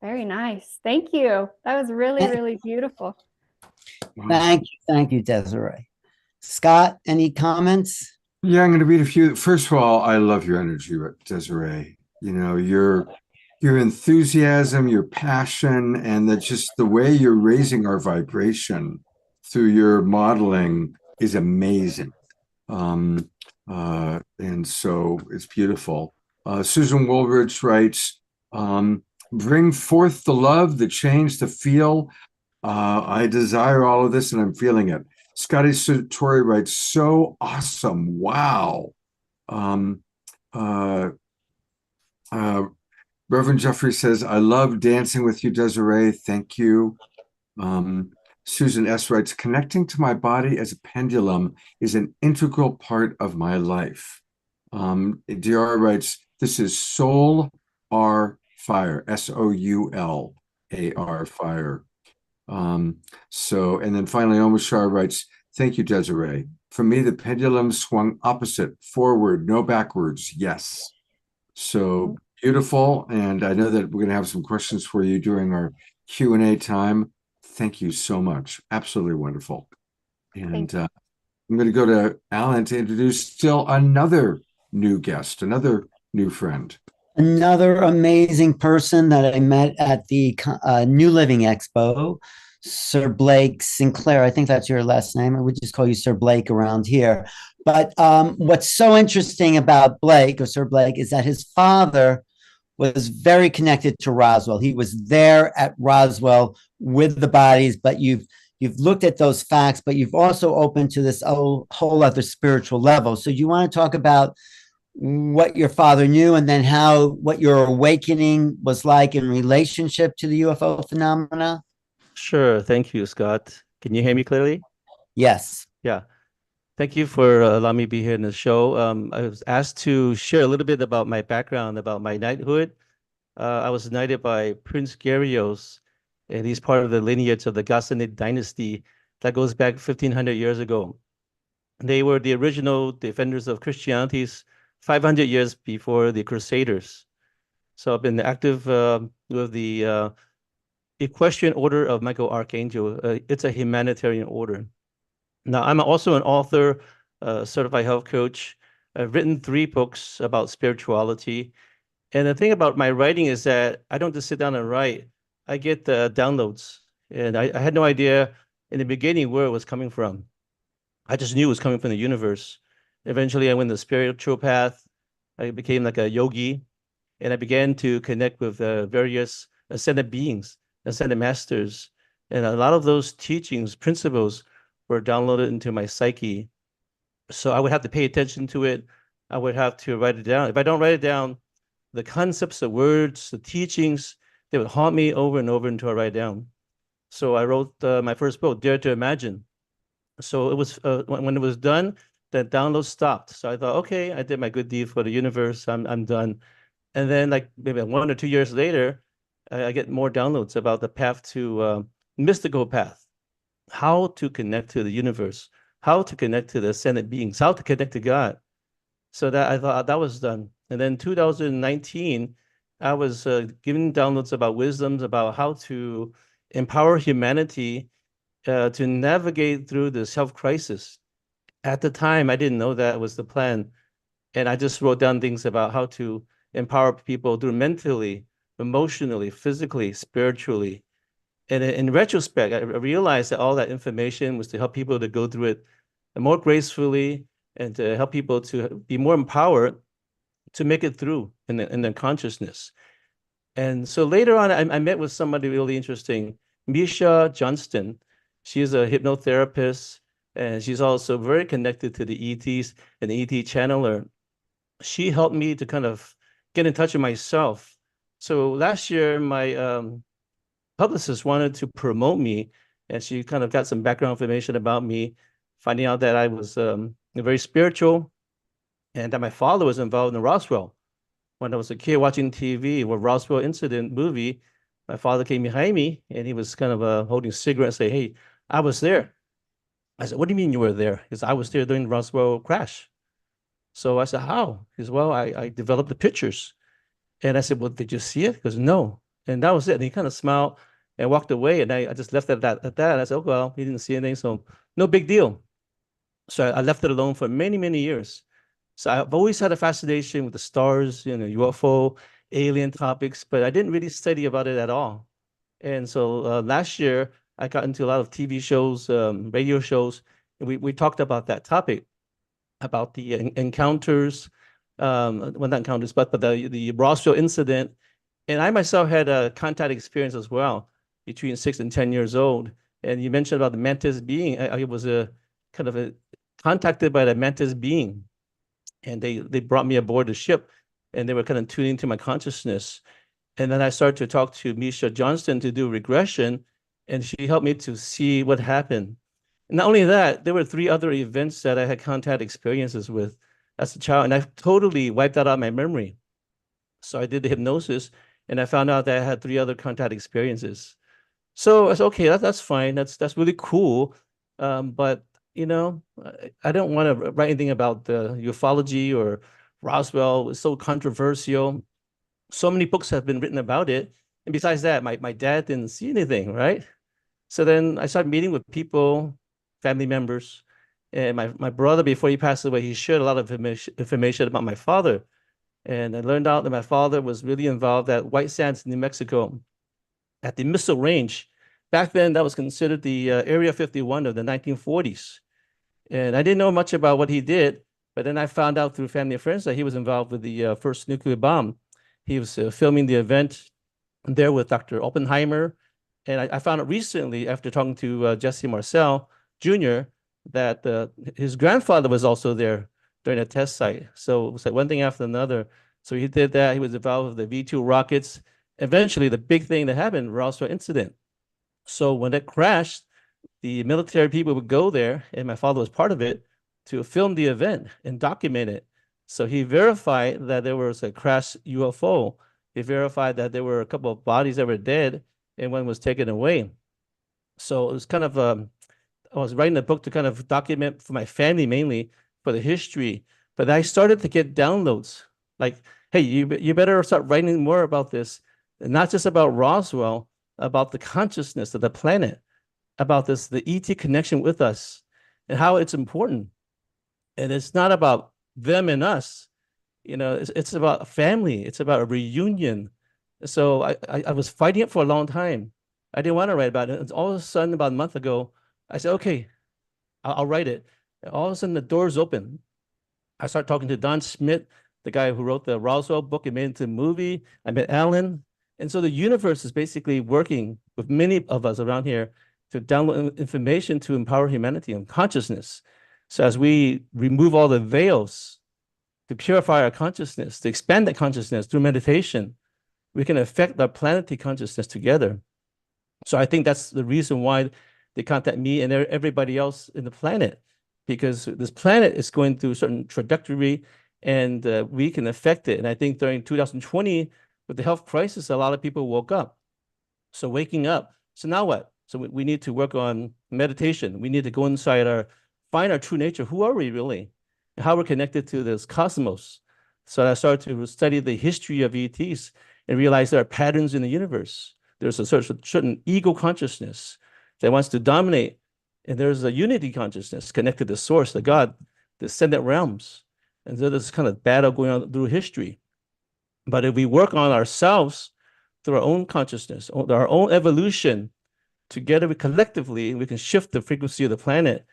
Very nice. Thank you. That was really, really beautiful. Thank you, Desiree. Scott, any comments? Yeah, I'm going to read a few. First of all, I love your energy, Desiree. You know, your enthusiasm, your passion, and that just the way you're raising our vibration through your modeling is amazing. And so it's beautiful. Susan Woolridge writes, bring forth the love, the change, the feel. I desire all of this and I'm feeling it. Scotty Satori writes, so awesome. Wow. Reverend Jeffrey says, I love dancing with you, Desiree. Thank you. Susan S. writes, connecting to my body as a pendulum is an integral part of my life. Diara writes, this is Soul R Fire, SOULAR Fire. And then finally, Omashar writes, thank you, Desiree. For me, the pendulum swung opposite, forward, no backwards. Yes. So beautiful. And I know that we're going to have some questions for you during our Q&A time. Thank you so much. Absolutely wonderful. And I'm going to go to Alan to introduce still another new guest, another new friend. Another amazing person that I met at the New Living Expo, Sir Blake Sinclair. I think that's your last name. I would just call you Sir Blake around here. But what's so interesting about Blake, or Sir Blake, is that his father was very connected to Roswell. He was there at Roswell with the bodies, but you've looked at those facts, but you've also opened to this whole other spiritual level. So you want to talk about what your father knew and then what your awakening was like in relationship to the UFO phenomena? Sure. Thank you, Scott. Can you hear me clearly? Yes. Yeah. Thank you for allowing me to be here in the show. I was asked to share a little bit about my background, about my knighthood. I was knighted by Prince Garios, and he's part of the lineage of the Ghassanid dynasty that goes back 1,500 years ago. They were the original defenders of Christianity 500 years before the Crusaders. So I've been active with the Equestrian Order of Michael Archangel. It's a humanitarian order. Now, I'm also an author, certified health coach. I've written 3 books about spirituality. And the thing about my writing is that I don't just sit down and write. I get downloads. And I had no idea in the beginning where it was coming from. I just knew it was coming from the universe. Eventually, I went the spiritual path. I became like a yogi. And I began to connect with various ascended beings, ascended masters. And a lot of those teachings, principles, were downloaded into my psyche. So I would have to pay attention to it. I would have to write it down. If I don't write it down, the concepts, the words, the teachings, they would haunt me over and over until I write it down. So I wrote my first book, Dare to Imagine. So it was when it was done, the download stopped. So I thought, okay, I did my good deed for the universe. I'm done. And then like maybe 1 or 2 years later, I get more downloads about the path to mystical path, how to connect to the universe, how to connect to the ascended beings, how to connect to God. So that I thought that was done. And then 2019, I was giving downloads about wisdoms about how to empower humanity to navigate through this health crisis. At the time, I didn't know that was the plan. And I just wrote down things about how to empower people through mentally, emotionally, physically, spiritually. And in retrospect, I realized that all that information was to help people to go through it more gracefully and to help people to be more empowered to make it through in their consciousness. And so later on, I met with somebody really interesting, Misha Johnston. She is a hypnotherapist, and she's also very connected to the ETs and the ET channeler. She helped me to kind of get in touch with myself. So last year, my publicist wanted to promote me, and she kind of got some background information about me, finding out that I was very spiritual and that my father was involved in Roswell. When I was a kid watching TV, with Roswell incident movie, my father came behind me and he was kind of holding a cigarette and say, "Hey, I was there." I said, "What do you mean you were there?" Because I was there during the Roswell crash. So I said, "How?" He said, "Well, I developed the pictures." And I said, "Well, did you see it?" He goes, "No." And that was it. And he kind of smiled and walked away. And I just left it at that. And I said, "Oh, well, he didn't see anything, so no big deal." So I left it alone for many, many years. So I've always had a fascination with the stars, UFO, alien topics, but I didn't really study about it at all. And so last year, I got into a lot of TV shows, radio shows, and we talked about that topic, about the encounters, well, not encounters, but the Roswell incident. And I myself had a contact experience as well, between 6 and 10 years old. And you mentioned about the mantis being. I was contacted by the mantis being, and they brought me aboard the ship, and they were kind of tuning to my consciousness. And then I started to talk to Misha Johnston to do regression, and she helped me to see what happened. And not only that, there were 3 other events that I had contact experiences with as a child, and I totally wiped that out of my memory. So I did the hypnosis, and I found out that I had 3 other contact experiences. So I said, okay, that's fine. That's really cool. But I don't want to write anything about the ufology or Roswell. It's so controversial. So many books have been written about it. And besides that, my dad didn't see anything, right? So then I started meeting with people, family members. And my brother, before he passed away, he shared a lot of information about my father. And I learned out that my father was really involved at White Sands, New Mexico, at the missile range. Back then, that was considered the Area 51 of the 1940s. And I didn't know much about what he did, but then I found out through family and friends that he was involved with the first nuclear bomb. He was filming the event there with Dr. Oppenheimer. And I found out recently, after talking to Jesse Marcel Jr., that his grandfather was also there during a test site. So it was like one thing after another. So he did that. He was involved with the V2 rockets. Eventually, the big thing that happened, Roswell incident. So when it crashed, the military people would go there, and my father was part of it, to film the event and document it. So he verified that there was a crashed UFO. He verified that there were a couple of bodies that were dead and one was taken away. So it was kind of, I was writing a book to kind of document for my family mainly for the history, but I started to get downloads like, hey, you better start writing more about this, not just about Roswell, about the consciousness of the planet, about this, the ET connection with us and how it's important. And it's not about them and us, you know, it's about a family. It's about a reunion. So I was fighting it for a long time. I didn't want to write about it. And all of a sudden, about a month ago, I said, okay, I'll write it. And all of a sudden, the doors open. I started talking to Don Schmidt, the guy who wrote the Roswell book and made it into a movie. I met Alan. And so the universe is basically working with many of us around here to download information to empower humanity and consciousness. So as we remove all the veils to purify our consciousness, to expand that consciousness through meditation, we can affect our planetary consciousness together. So I think that's the reason why they contact me and everybody else in the planet, because this planet is going through a certain trajectory and we can affect it. And I think during 2020, with the health crisis, a lot of people woke up. So waking up. So now what? So we need to work on meditation. We need to go inside find our true nature. Who are we really? And how we're connected to this cosmos. So I started to study the history of ETs and realize there are patterns in the universe. There's a certain ego consciousness that wants to dominate. And there's a unity consciousness connected to source, the God, the ascendant realms. And so there's kind of battle going on through history. But if we work on ourselves through our own consciousness, our own evolution, together collectively, we can shift the frequency of the planet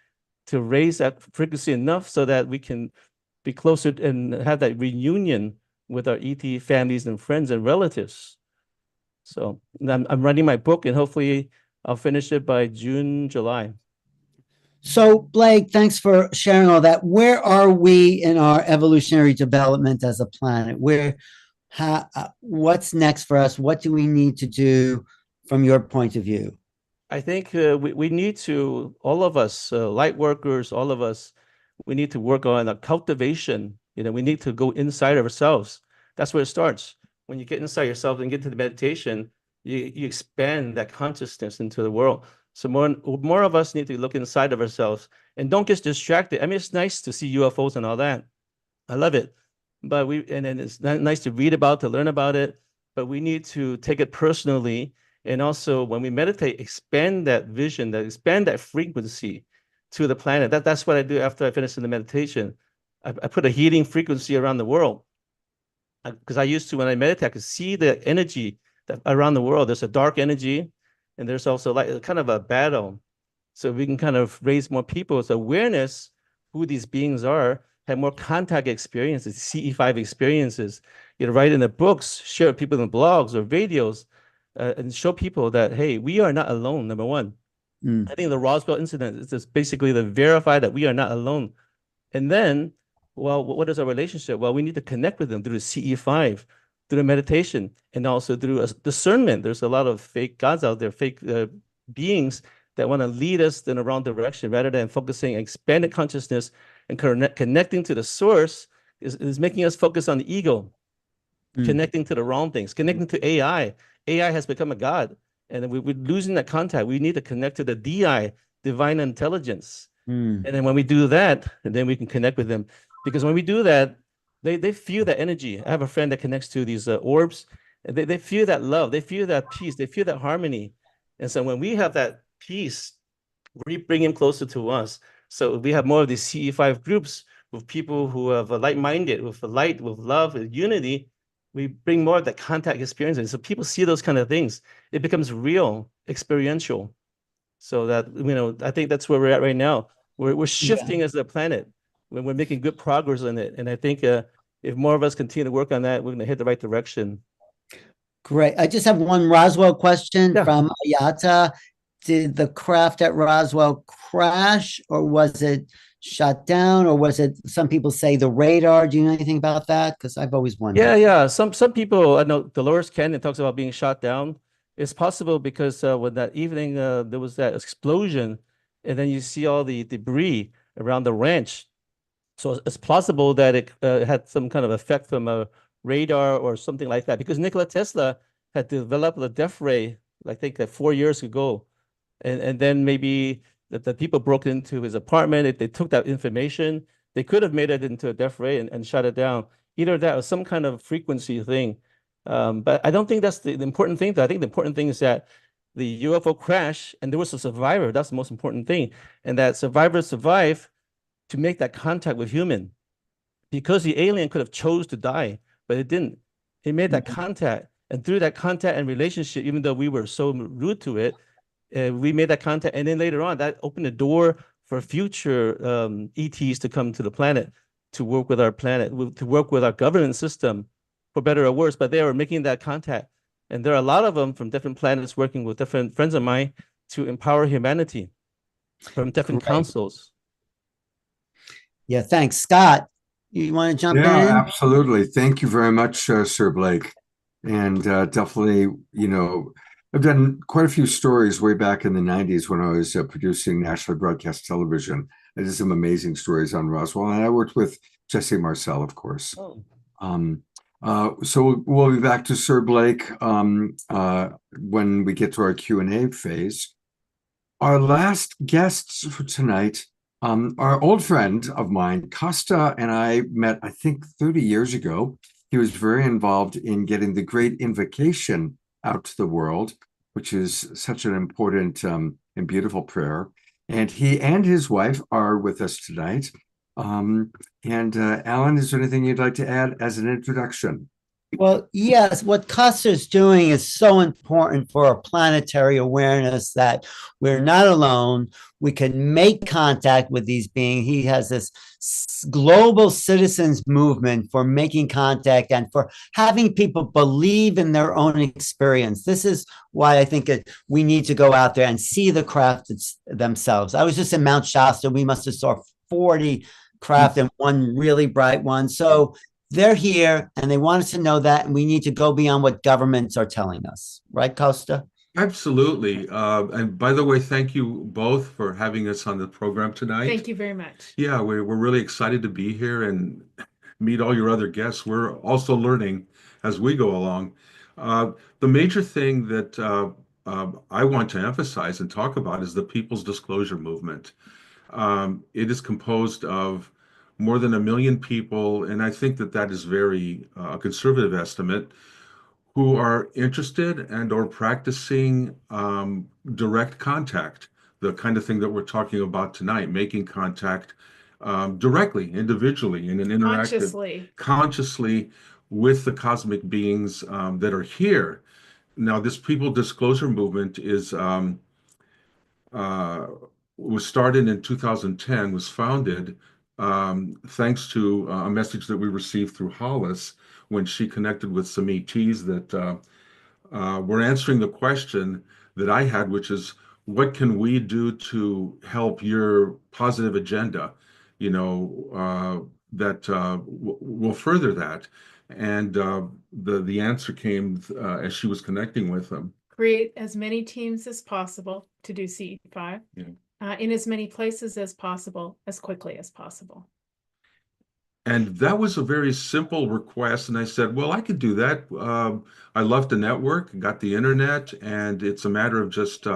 to raise that frequency enough so that we can be closer and have that reunion with our ET families and friends and relatives. So I'm writing my book and hopefully I'll finish it by June, July. So, Blake, thanks for sharing all that. Where are we in our evolutionary development as a planet? What's next for us? What do we need to do from your point of view? I think we need to, all of us, light workers, all of us, we need to work on a cultivation. You know, we need to go inside of ourselves. That's where it starts. When you get inside yourself and get to the meditation, you expand that consciousness into the world. So more of us need to look inside of ourselves and don't get distracted. I mean, it's nice to see UFOs and all that. I love it. But and it's nice to read about, to learn about it, but we need to take it personally. And also when we meditate, expand that vision, expand that frequency to the planet. That's what I do after I finish the meditation. I put a healing frequency around the world. Because I used to, when I meditate, I could see the energy that around the world. There's a dark energy, and there's also like kind of a battle. So we can kind of raise more people's awareness who these beings are, have more contact experiences, CE5 experiences. You know, write in the books, share with people in blogs or videos, and show people that, hey, we are not alone, number one. I think the Roswell incident is just basically to verify that we are not alone. And then, well, what is our relationship? Well, we need to connect with them through the CE5, through the meditation, and also through discernment. There's a lot of fake gods out there, fake beings that want to lead us in the wrong direction rather than focusing expanded consciousness and connecting to the source is making us focus on the ego, connecting to the wrong things, connecting to AI. AI has become a god, and we're losing that contact. We need to connect to the DI, divine intelligence. And then when we do that, and then we can connect with them. Because when we do that, they feel that energy. I have a friend that connects to these orbs, and they feel that love, they feel that peace, they feel that harmony. And so when we have that peace, we bring him closer to us. So we have more of these CE5 groups with people who have a light-minded, with light, with love, with unity. We bring more of that contact experiences. So people see those kind of things. It becomes real, experiential. So that, you know, I think that's where we're at right now. We're shifting as a planet. We're making good progress on it. And I think if more of us continue to work on that, we're going to hit the right direction. Great. I just have one Roswell question from Ayata. Did the craft at Roswell crash, or was it shot down, or was it, some people say, the radar? Do you know anything about that? Because I've always wondered. Yeah. Some people, I know Dolores Canyon talks about being shot down. It's possible because when that evening there was that explosion, and then you see all the debris around the ranch. So it's plausible that it had some kind of effect from a radar or something like that. Because Nikola Tesla had developed the death ray, I think, like 4 years ago, and then maybe the people broke into his apartment. They took that information. They could have made it into a death ray and shut it down. Either that or some kind of frequency thing. But I don't think that's the important thing. I think the important thing is that the UFO crash and there was a survivor. That's the most important thing. And that survivor survived to make that contact with human, because the alien could have chose to die, but it didn't. It made that contact. And through that contact and relationship, even though we were so rude to it, we made that contact. And then later on, that opened the door for future ETs to come to the planet, to work with our planet, to work with our government system, for better or worse. But they were making that contact. And there are a lot of them from different planets working with different friends of mine to empower humanity from different councils. Yeah, thanks. Scott, you want to jump in? Yeah, absolutely. Thank you very much, Sir Blake. And definitely, I've done quite a few stories way back in the 90s when I was producing National Broadcast Television. I did some amazing stories on Roswell, and I worked with Jesse Marcel, of course. So we'll be back to Sir Blake when we get to our Q&A phase. Our last guests for tonight, our old friend of mine, Costa, and I met, I think, 30 years ago. He was very involved in getting the Great Invocation out to the world, which is such an important and beautiful prayer. And he and his wife are with us tonight. Alan, is there anything you'd like to add as an introduction? Well, yes, what Costa's doing is so important for our planetary awareness that we're not alone. We can make contact with these beings. He has this global citizens movement for making contact and for having people believe in their own experience. This is why I think we need to go out there and see the craft themselves. I was just in Mount Shasta. We must have saw 40 craft and one really bright one. So they're here and they want us to know that, and we need to go beyond what governments are telling us. Right, Costa? Absolutely. And by the way, thank you both for having us on the program tonight. Thank you very much. Yeah, we're really excited to be here and meet all your other guests. We're also learning as we go along. The major thing that I want to emphasize and talk about is the People's Disclosure Movement. It is composed of more than 1 million people, and I think that is very conservative estimate, who are interested and or practicing direct contact, the kind of thing that we're talking about tonight, making contact directly, individually, in an interactive, consciously with the cosmic beings that are here. Now, this People Disclosure Movement was started in 2010, was founded thanks to a message that we received through Hollis when she connected with some ETs that were answering the question that I had, which is, what can we do to help your positive agenda? That will further that. And the answer came as she was connecting with them. Create as many teams as possible to do CE5. Yeah. In as many places as possible, as quickly as possible. And that was a very simple request. And I said, well, I could do that. I love to network, got the internet, and it's a matter of just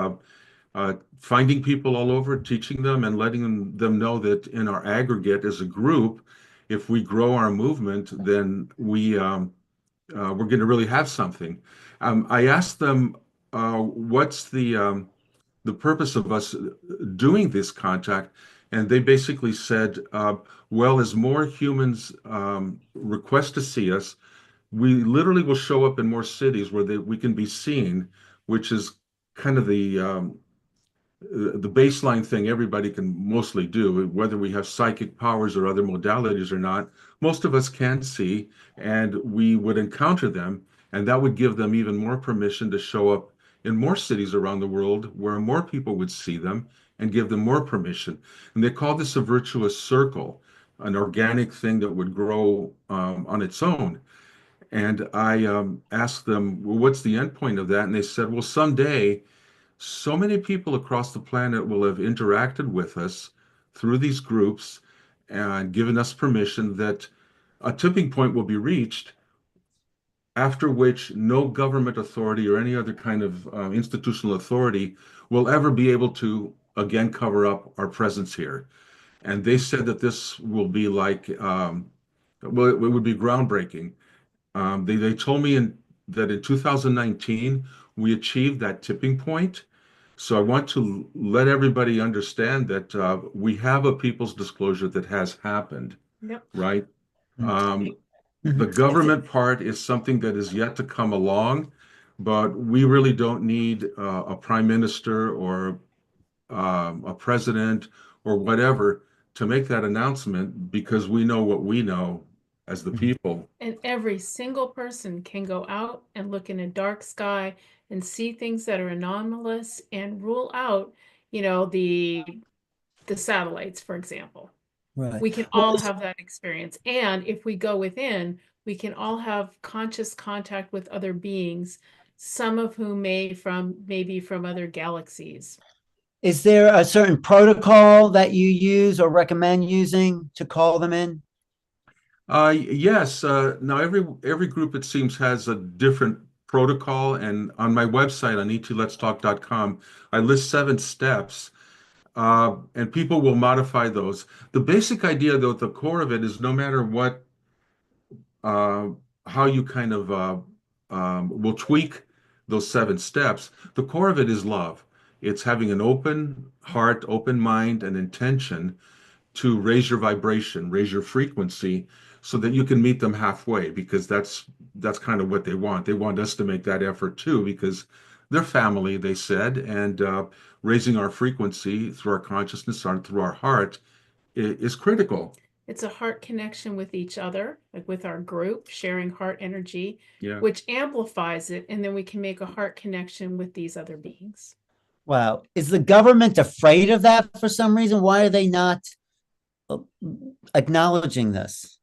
finding people all over, teaching them and letting them know that in our aggregate as a group, if we grow our movement, then we're going to really have something. I asked them, what's the purpose of us doing this contact? And they basically said, well, as more humans request to see us, we literally will show up in more cities where we can be seen, which is kind of the baseline thing everybody can mostly do, whether we have psychic powers or other modalities or not. Most of us can see, and we would encounter them, and that would give them even more permission to show up in more cities around the world where more people would see them and give them more permission. And they call this a virtuous circle, an organic thing that would grow on its own. And I asked them, well, what's the end point of that? And they said, well, someday, so many people across the planet will have interacted with us through these groups and given us permission that a tipping point will be reached, after which no government authority or any other kind of institutional authority will ever be able to again cover up our presence here. And they said that this will be like, well, it would be groundbreaking. They told me that in 2019, we achieved that tipping point. So I want to let everybody understand that we have a people's disclosure that has happened, Yep. right? The government part is something that is yet to come along, but we really don't need a prime minister or a president or whatever to make that announcement, because we know what we know as the people. And every single person can go out and look in a dark sky and see things that are anomalous and rule out, the satellites, for example. Right. We can all have that experience. And if we go within, we can all have conscious contact with other beings, some of whom maybe from other galaxies. Is there a certain protocol that you use or recommend using to call them in? Yes. Now every group, it seems, has a different protocol, and on my website on etletstalk.com, I list 7 steps, and people will modify those. The basic idea, though, at the core of it is, no matter what, how you kind of will tweak those 7 steps, the core of it is love. It's having an open heart, open mind, and intention to raise your vibration, raise your frequency, so that you can meet them halfway, because that's kind of what they want. They want us to make that effort too, because they're family, they said, and raising our frequency through our consciousness, through our heart, is critical. It's a heart connection with each other, like with our group, sharing heart energy, Yeah. which amplifies it, and then we can make a heart connection with these other beings. Wow. Is the government afraid of that for some reason? Why are they not acknowledging this?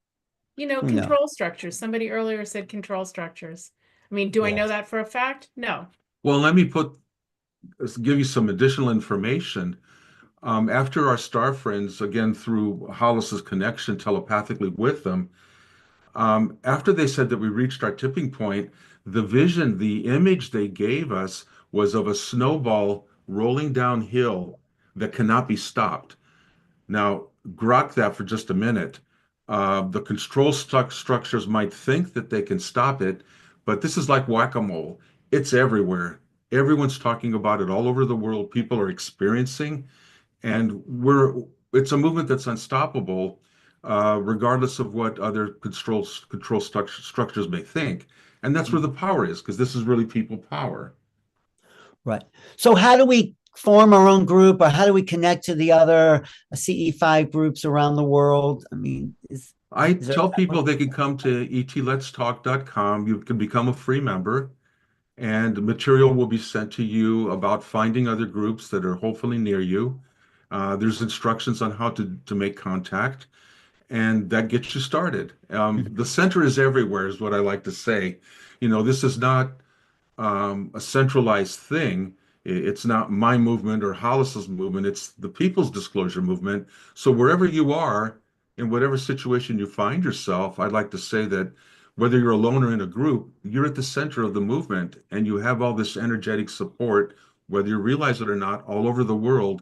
No. Control structures. Somebody earlier said control structures. I mean, do I know that for a fact? No. Well, let me give you some additional information. After our star friends, again, through Hollis's connection telepathically with them, after they said that we reached our tipping point, the vision, the image they gave us was of a snowball rolling downhill that cannot be stopped. Now, grok that for just a minute. The control structures might think that they can stop it, but this is like whack-a-mole. It's everywhere. Everyone's talking about it all over the world. People are experiencing, and it's a movement that's unstoppable, regardless of what other control structures may think. And that's where the power is, because this is really people power. Right. So how do we form our own group, or how do we connect to the other CE5 groups around the world? I mean, I tell people they can come to etletstalk.com. You can become a free member, and material will be sent to you about finding other groups that are hopefully near you. There's instructions on how to make contact, and that gets you started. The center is everywhere, is what I like to say. This is not a centralized thing. It's not my movement or Hollis's movement. It's the people's disclosure movement. So wherever you are, in whatever situation you find yourself, I'd like to say that whether you're alone or in a group, you're at the center of the movement, and you have all this energetic support, whether you realize it or not, all over the world,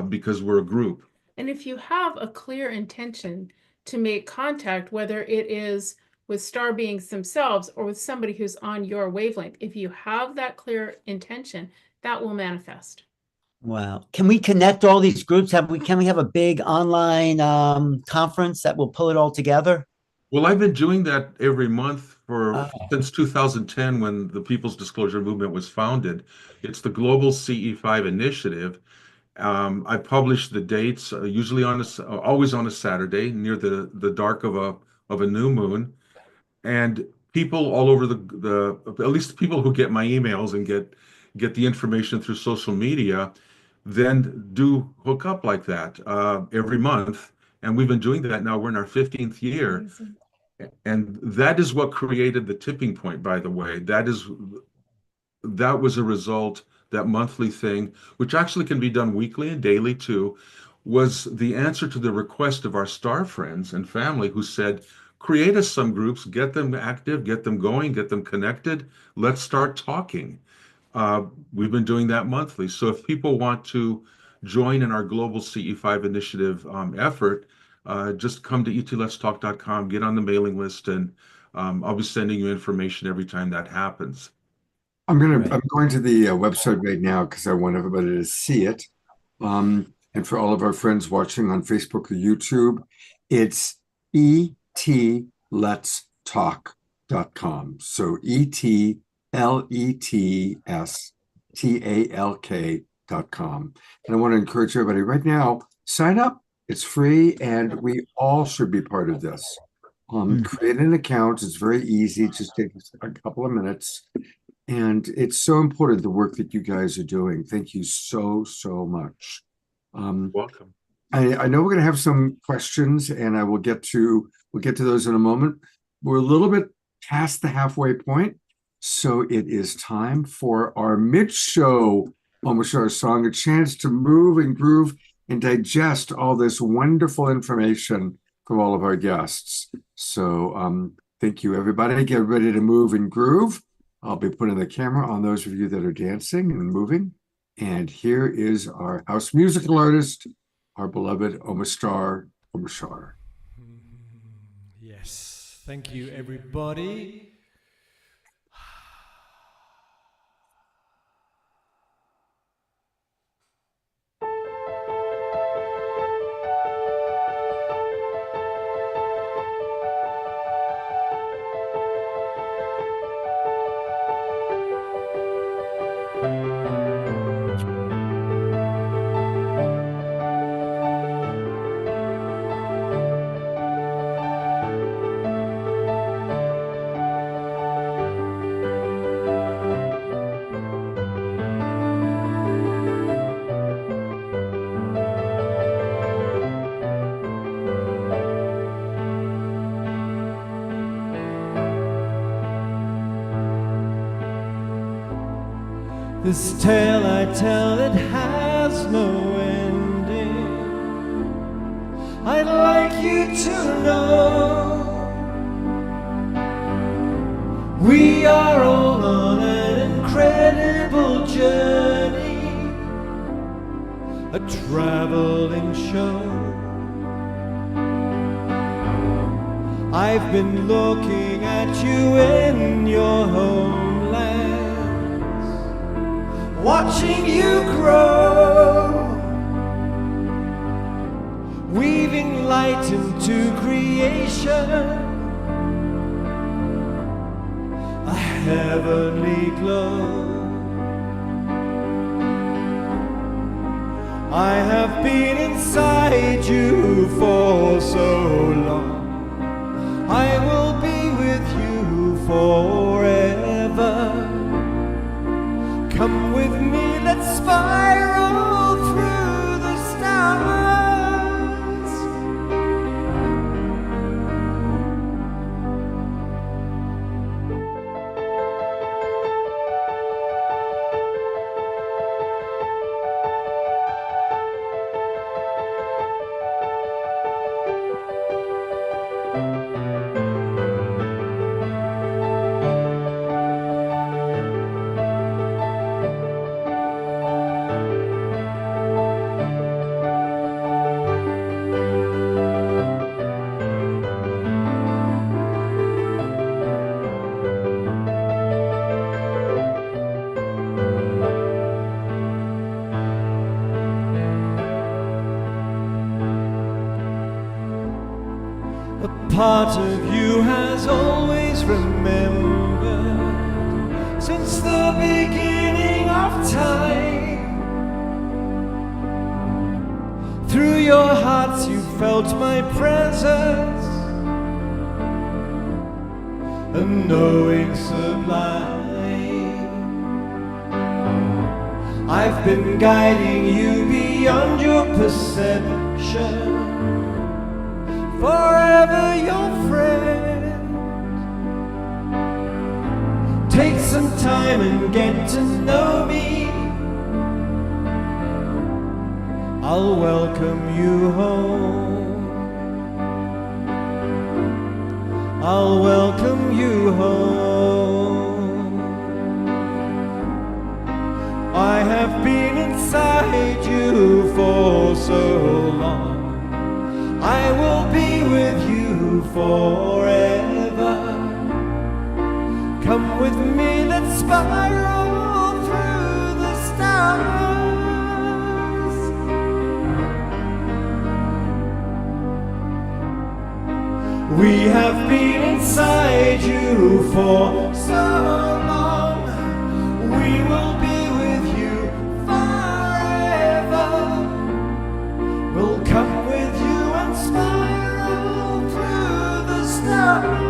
because we're a group. And if you have a clear intention to make contact, whether it is with star beings themselves or with somebody who's on your wavelength, if you have that clear intention, that will manifest. Wow. Can we connect all these groups? Can we have a big online conference that will pull it all together? Well, I've been doing that every month since 2010, when the People's Disclosure Movement was founded. It's the Global CE5 Initiative. I publish the dates, usually always on a Saturday, near the dark of a new moon. And people all over at least the people who get my emails and get the information through social media, then do hook up like that every month. And we've been doing that now. We're in our 15th year. Amazing. And that is what created the tipping point, by the way. That was a result, that monthly thing, which actually can be done weekly and daily too, was the answer to the request of our star friends and family who said, create us some groups, get them active, get them going, get them connected. Let's start talking. We've been doing that monthly. So if people want to join in our global CE5 initiative effort, just come to etletstalk.com, get on the mailing list, and I'll be sending you information every time that happens. I'm going to the website right now because I want everybody to see it. And for all of our friends watching on Facebook or YouTube, it's etletstalk.com. So etletstalk.com. And I want to encourage everybody right now, sign up. It's free, and we all should be part of this. Create an account. It's very easy. It just takes a couple of minutes. And it's so important, the work that you guys are doing. Thank you so, so much. Welcome. I know we're going to have some questions, and we'll get to those in a moment. We're a little bit past the halfway point, so it is time for our mid-show Omoshar song, a chance to move and groove and digest all this wonderful information from all of our guests. So thank you, everybody. Get ready to move and groove. I'll be putting the camera on those of you that are dancing and moving. And here is our house musical artist, our beloved Omoshar. Yes. Thank you, everybody. This tale I tell, it has no ending. I'd like you to know we are all on an incredible journey, a traveling show. I've been looking at you in your homeland, watching you grow, weaving light into creation, a heavenly glow. I have been inside you for so long, I will be with you forever. Come with me, let's spiral through the stars. Part of you has always remembered since the beginning of time. Through your hearts you felt my presence, a knowing sublime. I've been guiding you beyond your perception. Forever your friend. Take some time and get to know me. I'll welcome you home. I'll welcome you home. I have been inside you for so long. I will be with you forever. Come with me, let's spiral through the stars. We have been inside you for so long. We will be with you forever. We'll come with you and spiral through the stars.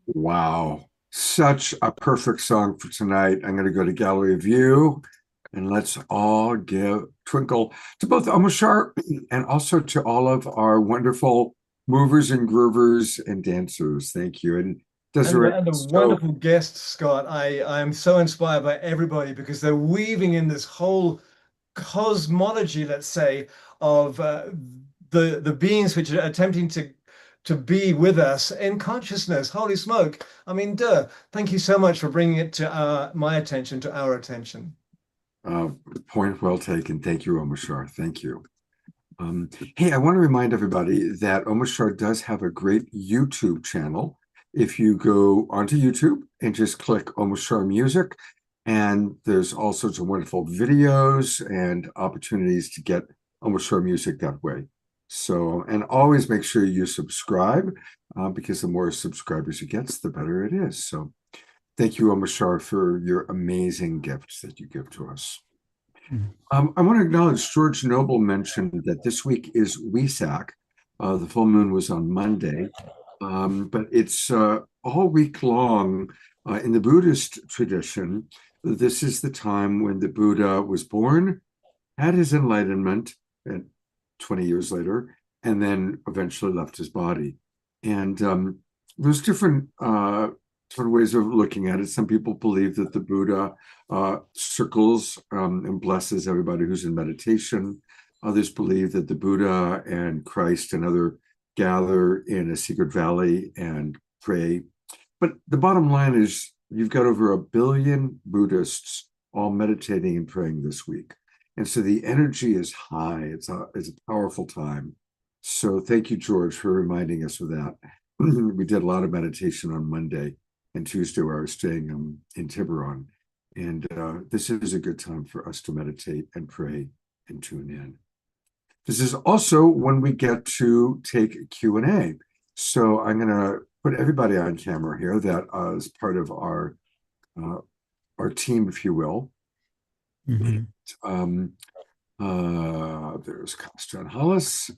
Wow. Such a perfect song for tonight. I'm going to go to Gallery View and let's all give twinkle to both Omoshar and also to all of our wonderful movers and groovers and dancers. Thank you. And Desiree, And a wonderful guest, Scott. I am so inspired by everybody because they're weaving in this whole cosmology, let's say, of the beings which are attempting to be with us in consciousness. Holy smoke. I mean, duh. Thank you so much for bringing it to my attention, to our attention. Point well taken. Thank you, Omoshar. Thank you. Hey, I want to remind everybody that Omoshar does have a great YouTube channel. If you go onto YouTube and just click Omoshar Music, and there's all sorts of wonderful videos and opportunities to get Omoshar music that way. So, and always make sure you subscribe because the more subscribers you get, the better it is. So thank you, Omoshar, for your amazing gifts that you give to us. I want to acknowledge George Noble mentioned that this week is Wesak. The full moon was on Monday, but it's all week long in the Buddhist tradition. This is the time when the Buddha was born, had his enlightenment, and 20 years later, and then eventually left his body. And there's different ways of looking at it. Some people believe that the Buddha circles and blesses everybody who's in meditation. Others believe that the Buddha and Christ and other gather in a secret valley and pray. But the bottom line is you've got over 1 billion Buddhists all meditating and praying this week. And so the energy is high. It's a powerful time. So thank you, George, for reminding us of that. We did a lot of meditation on Monday and Tuesday where I was staying in Tiburon. And this is a good time for us to meditate and pray and tune in. This is also when we get to take Q&A. So I'm going to put everybody on camera here that is part of our team, if you will. Mm-hmm. There's Costa and Hollis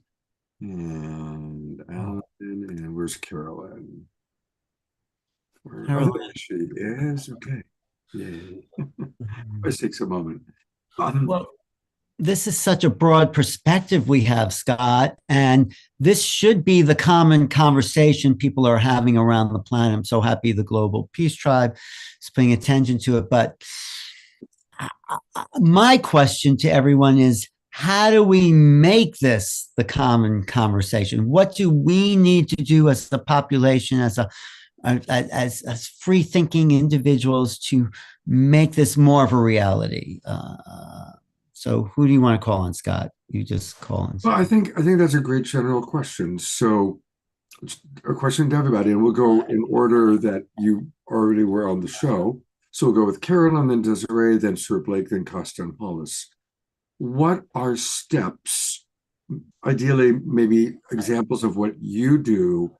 and Alan, and where's Carolyn? There she is. Okay. Yay. Let's take a moment. Well, this is such a broad perspective we have, Scott, and this should be the common conversation people are having around the planet. I'm so happy the Global Peace Tribe is paying attention to it. But my question to everyone is, how do we make this the common conversation? What do we need to do as a population, as free thinking individuals, to make this more of a reality? So who do you want to call on, Scott? You just call on. Well, I think that's a great general question. So it's a question to everybody, and we'll go in order that you already were on the show. So we'll go with Carolyn, then Desiree, then Sir Blake, then Costa and Hollis. What are steps, ideally maybe examples of what you do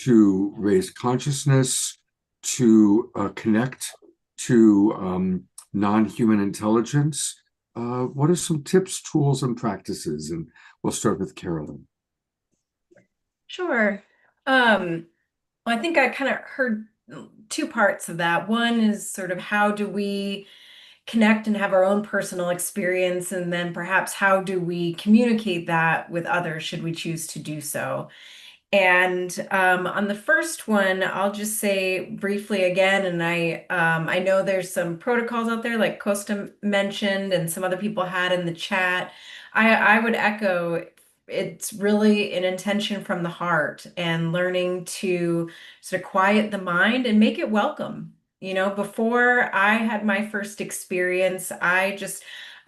to raise consciousness, to connect to non-human intelligence? What are some tips, tools, and practices? And we'll start with Carolyn. Sure. Well, I think I kind of heard two parts of that. One is sort of how do we connect and have our own personal experience, and then perhaps how do we communicate that with others should we choose to do so. And on the first one, I'll just say briefly again, and I know there's some protocols out there like Costa mentioned and some other people had in the chat. I would echo, it's really an intention from the heart and learning to sort of quiet the mind and make it welcome. You know, before I had my first experience, I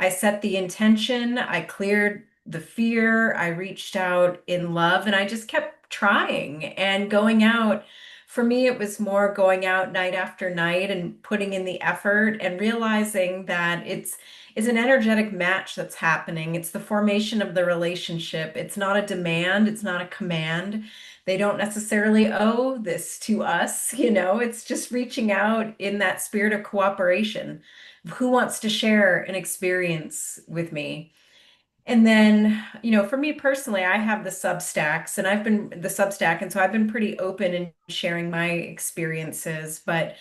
set the intention, I cleared the fear, I reached out in love, and I just kept trying and going out. For me, it was more going out night after night and putting in the effort and realizing that it's an energetic match that's happening. It's the formation of the relationship. It's not a demand, it's not a command. They don't necessarily owe this to us, you know, it's just reaching out in that spirit of cooperation. Who wants to share an experience with me? And then, you know, for me personally, I have the Substacks and so I've been pretty open in sharing my experiences. But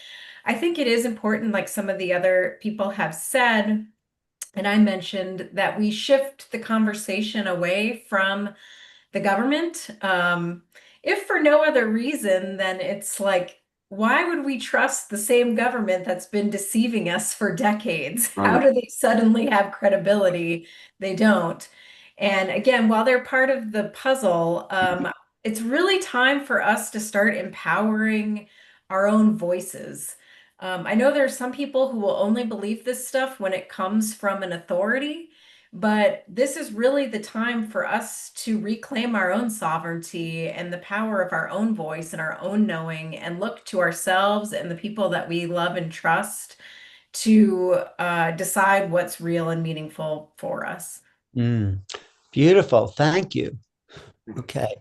I think it is important, like some of the other people have said, and I mentioned, that we shift the conversation away from the government. If for no other reason, then it's like, why would we trust the same government that's been deceiving us for decades? How do they suddenly have credibility? They don't. And again, while they're part of the puzzle, it's really time for us to start empowering our own voices. I know there are some people who will only believe this stuff when it comes from an authority, but this is really the time for us to reclaim our own sovereignty and the power of our own voice and our own knowing, and look to ourselves and the people that we love and trust to decide what's real and meaningful for us. Beautiful. Thank you. Okay.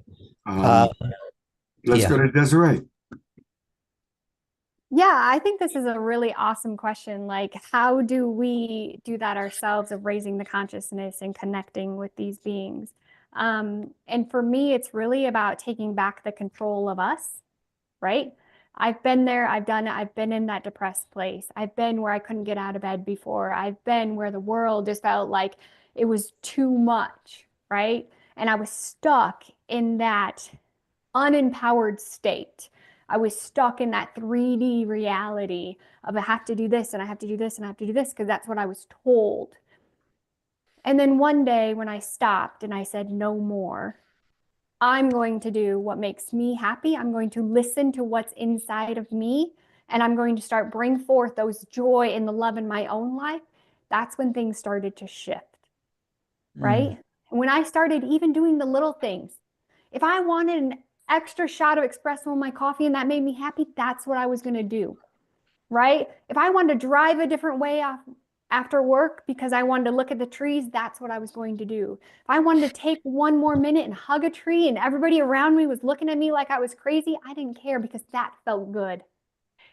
Let's go to Desiree. Yeah, I think this is a really awesome question. Like, how do we do that ourselves, of raising the consciousness and connecting with these beings? And for me, it's really about taking back the control of us, right? I've been there, I've done it, I've been in that depressed place. I've been where I couldn't get out of bed before. I've been where the world just felt like it was too much, right? And I was stuck in that unempowered state. I was stuck in that 3D reality of I have to do this and I have to do this and I have to do this because that's what I was told. And then one day when I stopped and I said, no more, I'm going to do what makes me happy. I'm going to listen to what's inside of me, and I'm going to start bring forth those joy and the love in my own life. That's when things started to shift, right? And when I started even doing the little things, if I wanted an extra shot of espresso in my coffee and that made me happy, that's what I was going to do, right? If I wanted to drive a different way after work because I wanted to look at the trees, that's what I was going to do. If I wanted to take one more minute and hug a tree and everybody around me was looking at me like I was crazy, I didn't care because that felt good.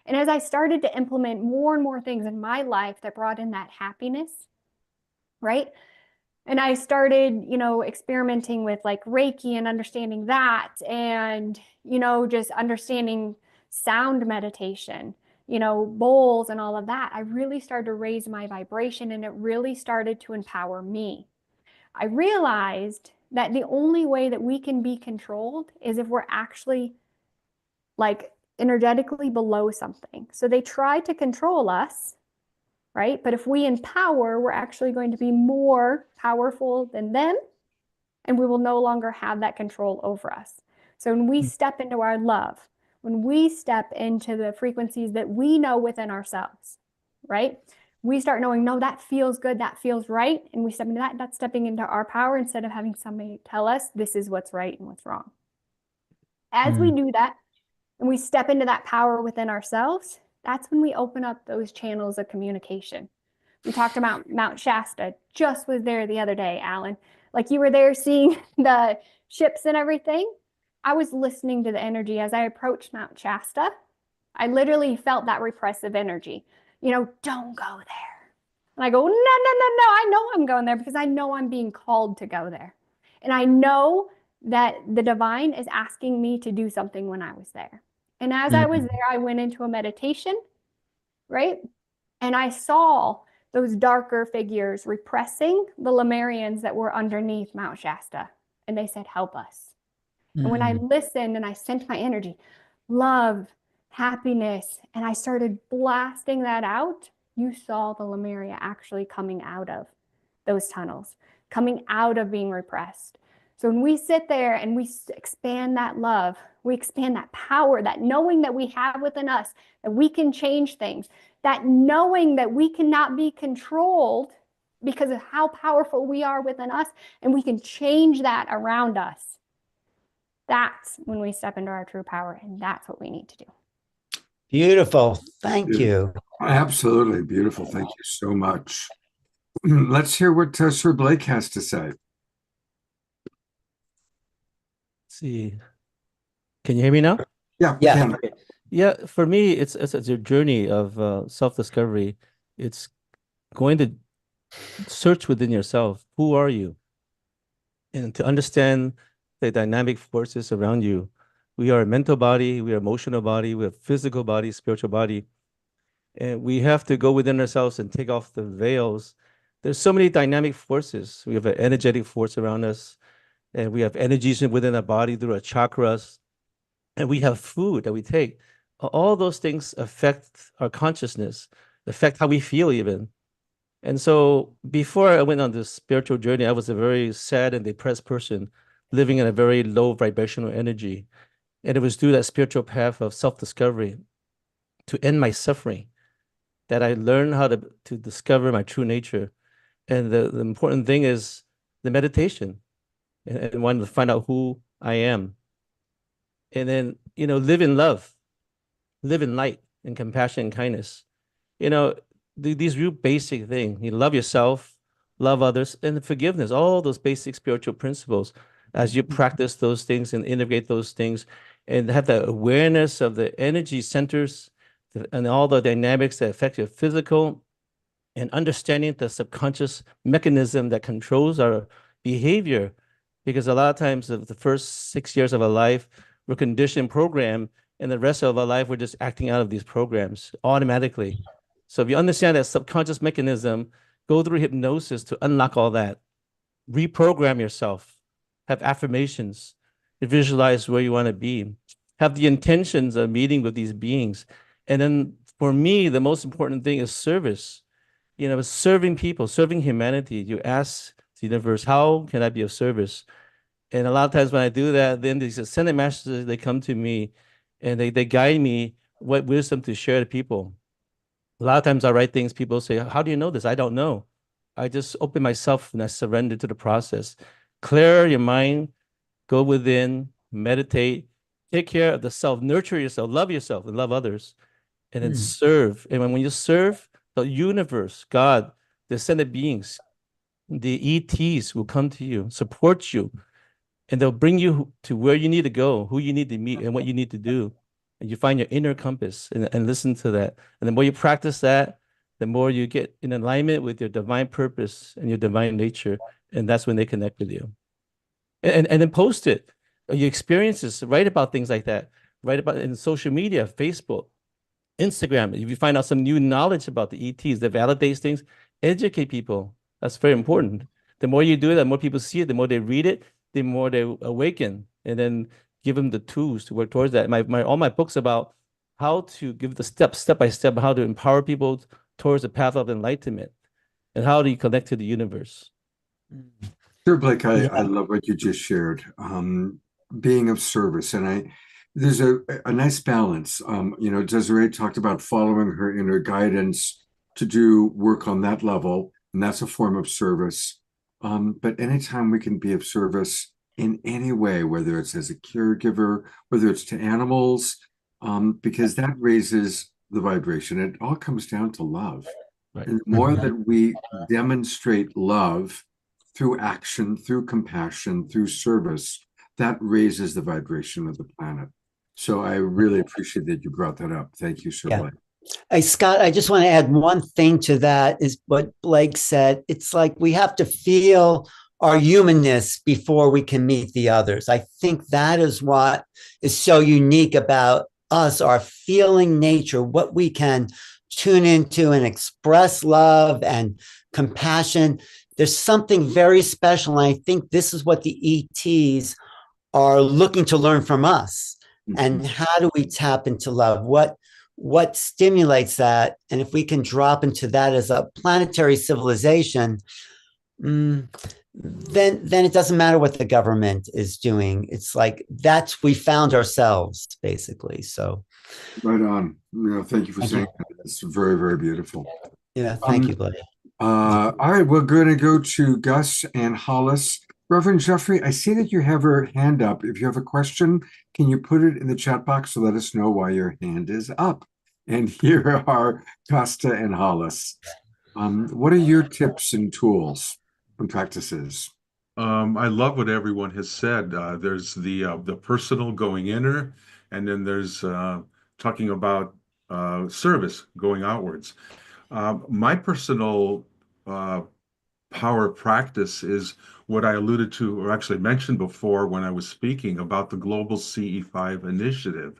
And as I started to implement more and more things in my life that brought in that happiness, right? And I started, you know, experimenting with like Reiki and understanding that, and, you know, just understanding sound meditation, you know, bowls and all of that. I really started to raise my vibration, and it really started to empower me. I realized that the only way that we can be controlled is if we're actually like energetically below something. So they try to control us, right? But if we empower, we're actually going to be more powerful than them, and we will no longer have that control over us. So when we step into our love, when we step into the frequencies that we know within ourselves, right? We start knowing, no, that feels good, that feels right. And we step into that, that's stepping into our power instead of having somebody tell us this is what's right and what's wrong. As we do that, and we step into that power within ourselves, that's when we open up those channels of communication. We talked about Mount Shasta, just was there the other day, Alan. Like you were there seeing the ships and everything. I was listening to the energy as I approached Mount Shasta. I literally felt that repressive energy. You know, don't go there. And I go, no, I know I'm going there because I know I'm being called to go there. And I know that the divine is asking me to do something when I was there. And as I was there, I went into a meditation, right? And I saw those darker figures repressing the Lemurians that were underneath Mount Shasta. And they said, help us. And when I listened and I sent my energy, love, happiness, and I started blasting that out, you saw the Lemuria actually coming out of those tunnels, coming out of being repressed. So when we sit there and we expand that love, we expand that power, that knowing that we have within us, that we can change things, that knowing that we cannot be controlled because of how powerful we are within us, and we can change that around us. That's when we step into our true power, and that's what we need to do. Beautiful. Thank you. Absolutely beautiful. Thank you so much. Let's hear what Sir Blake has to say. See, can you hear me now? Yeah. Yeah. Yeah, for me, it's a journey of self-discovery. It's going to search within yourself. Who are you? And to understand the dynamic forces around you. We are a mental body, we are emotional body, we have physical body, spiritual body. And we have to go within ourselves and take off the veils. There's so many dynamic forces. We have an energetic force around us, and we have energies within our body through our chakras, and we have food that we take. All those things affect our consciousness, affect how we feel even. And so before I went on this spiritual journey, I was a very sad and depressed person, living in a very low vibrational energy. And it was through that spiritual path of self-discovery to end my suffering that I learned how to discover my true nature. And the important thing is the meditation and wanting to find out who I am. And then, you know, live in love, live in light and compassion and kindness. You know, these real basic things. You love yourself, love others, and forgiveness, all those basic spiritual principles. As you practice those things and integrate those things and have the awareness of the energy centers and all the dynamics that affect your physical, and understanding the subconscious mechanism that controls our behavior. Because a lot of times the first 6 years of our life, we're conditioned, programmed, and the rest of our life, we're just acting out of these programs automatically. So if you understand that subconscious mechanism, go through hypnosis to unlock all that, reprogram yourself, have affirmations, visualize where you want to be, have the intentions of meeting with these beings. And then for me, the most important thing is service. You know, serving people, serving humanity. You ask the universe, how can I be of service? And a lot of times when I do that, then these ascended masters, they come to me and they guide me what wisdom to share to people. A lot of times I write things, people say, how do you know this? I don't know. I just open myself and I surrender to the process. Clear your mind, go within, meditate, take care of the self, nurture yourself, and love others, and then serve. And when you serve, the universe, God, the ascended beings, the ETs will come to you, support you, and they'll bring you to where you need to go, who you need to meet, and what you need to do. And you find your inner compass and listen to that. And the more you practice that, the more you get in alignment with your divine purpose and your divine nature. And that's when they connect with you. And then post it, your experiences, write about things like that. Write about it in social media, Facebook, Instagram. If you find out some new knowledge about the ETs that validates things, educate people. That's very important. the more you do it, the more people see it, the more they read it, the more they awaken, and then give them the tools to work towards that. All my books about how to give the step by step, how to empower people towards the path of enlightenment, and how do you connect to the universe. Sure, Blake, I Yeah. love what you just shared. Being of service, and there's a nice balance. Desiree talked about following her inner guidance to do work on that level, and that's a form of service. But anytime we can be of service in any way, whether it's as a caregiver, whether it's to animals, because that raises the vibration. It all comes down to love. Right. And the more that we demonstrate love through action, through compassion, through service, that raises the vibration of the planet. So I really appreciate that you brought that up. Thank you, Sir Yeah. Blake. Hey, Scott, I just want to add one thing to that is what Blake said. It's like we have to feel our humanness before we can meet the others. I think that is what is so unique about us, our feeling nature, what we can tune into and express love and compassion. There's something very special. And I think this is what the ETs are looking to learn from us. And how do we tap into love? What stimulates that? And if we can drop into that as a planetary civilization, then it doesn't matter what the government is doing. It's like we found ourselves, basically. So Right on. Thank you for saying that. It's very, very beautiful. yeah, thank you, Blake. All right, we're going to go to Gus and Hollis. Reverend Jeffrey, I see that you have your hand up. If you have a question, can you put it in the chat box to let us know why your hand is up? And here are Costa and Hollis. What are your tips and tools and practices? I love what everyone has said. There's the personal going inner, and then there's talking about service going outwards. My personal power practice is what I alluded to, or actually mentioned before when I was speaking about the Global CE5 initiative.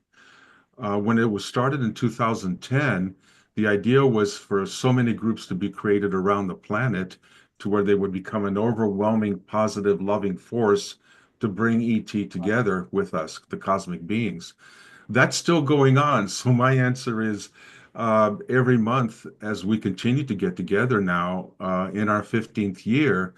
When it was started in 2010, the idea was for so many groups to be created around the planet to where they would become an overwhelming, positive, loving force to bring ET together with us, the cosmic beings. That's still going on. So my answer is every month, as we continue to get together now in our 15th year,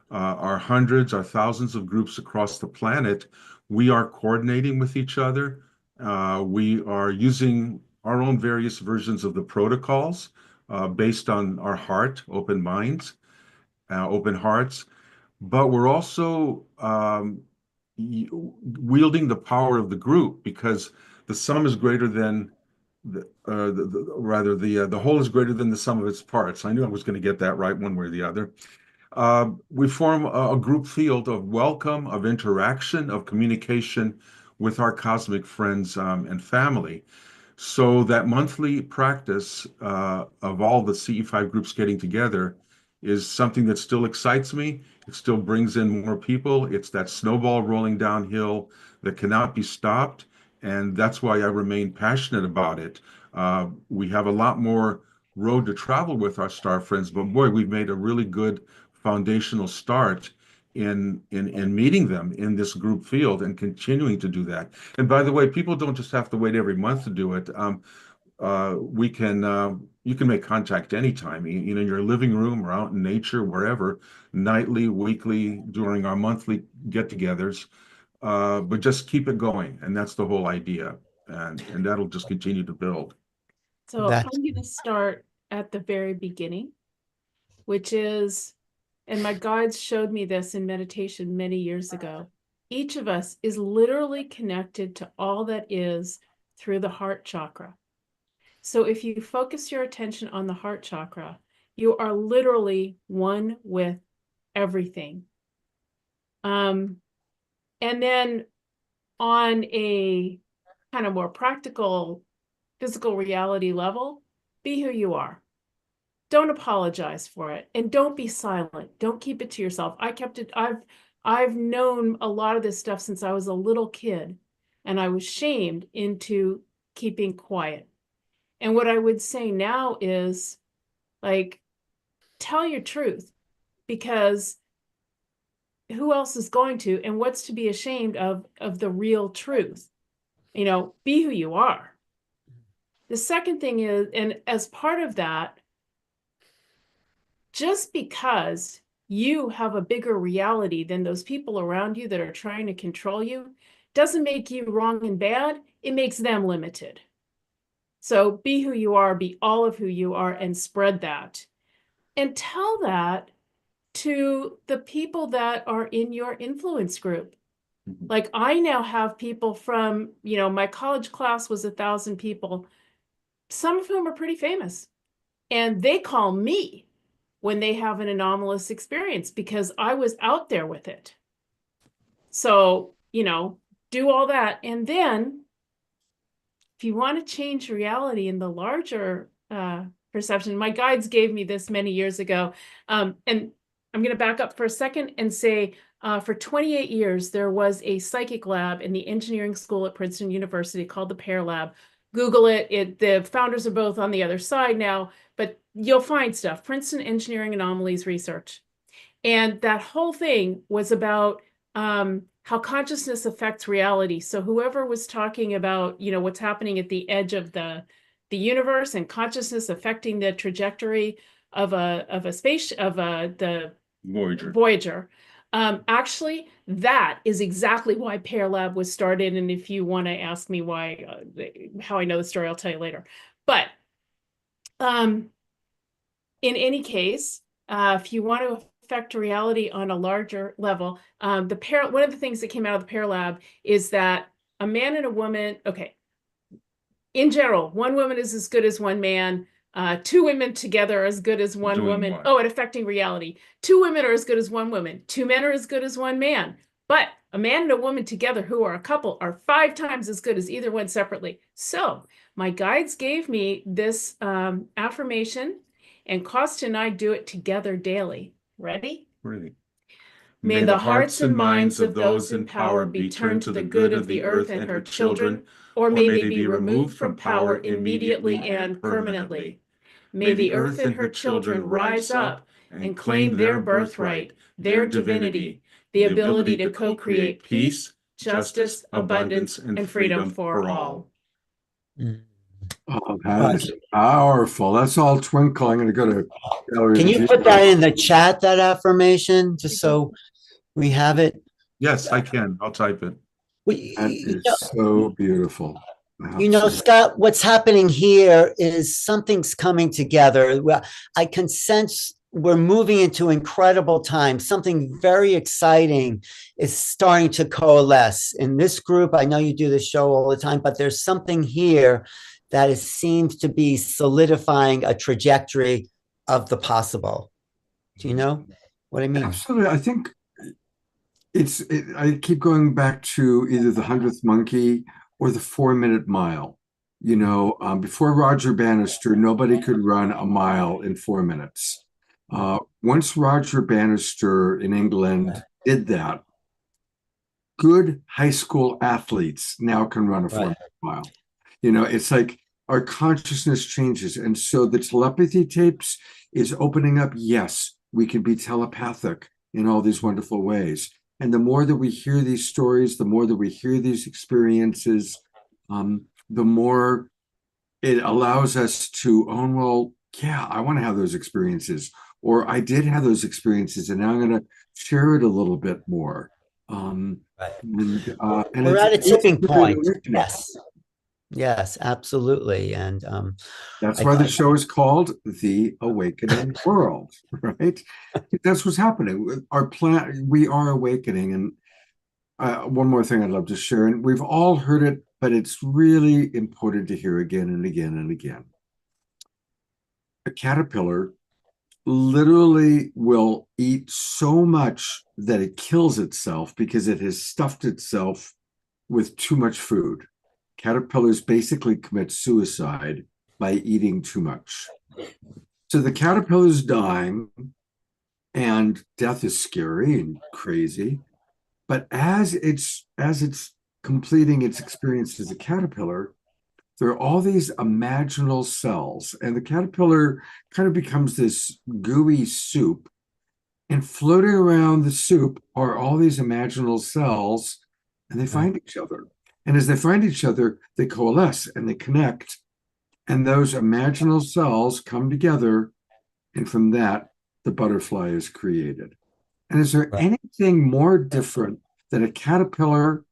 our hundreds, our thousands of groups across the planet, we are coordinating with each other. We are using our own various versions of the protocols based on our heart, open minds, open hearts. But we're also wielding the power of the group, because the sum is greater than the whole is greater than the sum of its parts. I knew I was going to get that right one way or the other. We form a group field of welcome, of interaction, of communication with our cosmic friends and family. So that monthly practice of all the CE5 groups getting together is something that still excites me. It still brings in more people. It's that snowball rolling downhill that cannot be stopped. And that's why I remain passionate about it. We have a lot more road to travel with our star friends, but boy, we've made a really good foundational start in meeting them in this group field and continuing to do that. And by the way, people don't just have to wait every month to do it. You can make contact anytime, in your living room or out in nature, wherever, nightly, weekly, during our monthly get-togethers. But just keep it going, and that's the whole idea, and that'll just continue to build. So I'm going to start at the very beginning, which is, and my guides showed me this in meditation many years ago. Each of us is literally connected to all that is through the heart chakra. So if you focus your attention on the heart chakra, you are literally one with everything. And then on a kind of more practical, physical reality level, be who you are. Don't apologize for it, and don't be silent. Don't keep it to yourself. I kept it. I've known a lot of this stuff since I was a little kid, and I was shamed into keeping quiet. And what I would say now is, like, tell your truth, because who else is going to, and what's to be ashamed of the real truth? You know, be who you are. The second thing is, and as part of that, just because you have a bigger reality than those people around you that are trying to control you doesn't make you wrong and bad. It makes them limited. So be who you are, be all of who you are, and spread that. And tell that to the people that are in your influence group. Like, I now have people from, you know, my college class was 1,000 people, some of whom are pretty famous. And they call me when they have an anomalous experience because I was out there with it. So, you know, do all that. And then if you want to change reality in the larger perception, my guides gave me this many years ago. And I'm going to back up for a second and say, for 28 years, there was a psychic lab in the engineering school at Princeton University called the Pear Lab. Google it. The founders are both on the other side now, but you'll find stuff. Princeton Engineering Anomalies Research. And that whole thing was about how consciousness affects reality. So whoever was talking about, you know, what's happening at the edge of the universe and consciousness affecting the trajectory of a space of the Voyager. Actually, that is exactly why Pear Lab was started. And if you want to ask me why, how I know the story, I'll tell you later. But in any case, if you want to affect reality on a larger level, one of the things that came out of the Pear Lab is that a man and a woman, okay, in general, one woman is as good as one man. Two women together are as good as one woman. What? Oh, at affecting reality. Two women are as good as one woman. Two men are as good as one man. But a man and a woman together who are a couple are 5 times as good as either one separately. So my guides gave me this affirmation, and Costa and I do it together daily. Ready? Ready. May the hearts and minds of those in power be turned to the good of the earth and her children, or may they be removed from power immediately and permanently. May the earth and her children rise up and claim their birthright, their divinity, the ability to co-create peace, justice, abundance, and freedom for all. Oh, that is powerful. That's all twinkle. I'm going to go to gallery. Can you put that in the chat, that affirmation, just so we have it? Yes, I can. I'll type it. That is so beautiful. You know, Scott, what's happening here is something's coming together. Well, I can sense we're moving into incredible times. Something very exciting is starting to coalesce in this group. I know you do this show all the time, but there's something here that seems to be solidifying a trajectory of the possible. Do you know what I mean? Absolutely. I think I keep going back to either the 100th Monkey or the 4-minute mile. You know, before Roger Bannister, nobody could run a mile in 4 minutes. Once Roger Bannister in England did that, good high school athletes now can run a 4-minute mile. You know, it's like our consciousness changes. And so the telepathy tapes is opening up. Yes, we can be telepathic in all these wonderful ways. And the more that we hear these stories, the more that we hear these experiences, the more it allows us to own, well, yeah, I want to have those experiences. Or I did have those experiences, and now I'm going to share it a little bit more. And we're at a tipping point. Yes. Yes, absolutely. And that's why the show is called The Awakening World, right? That's what's happening. Our planet, we are awakening. And one more thing I'd love to share, and we've all heard it, but it's really important to hear again and again and again. A caterpillar literally will eat so much that it kills itself because it has stuffed itself with too much food. Caterpillars basically commit suicide by eating too much. So the caterpillar is dying, and death is scary and crazy. But as it's completing its experience as a caterpillar, there are all these imaginal cells, and the caterpillar kind of becomes this gooey soup And floating around the soup are all these imaginal cells, and they find each other. And as they find each other, they coalesce and they connect. And those imaginal cells come together. And from that, the butterfly is created. And is there anything more different than a caterpillar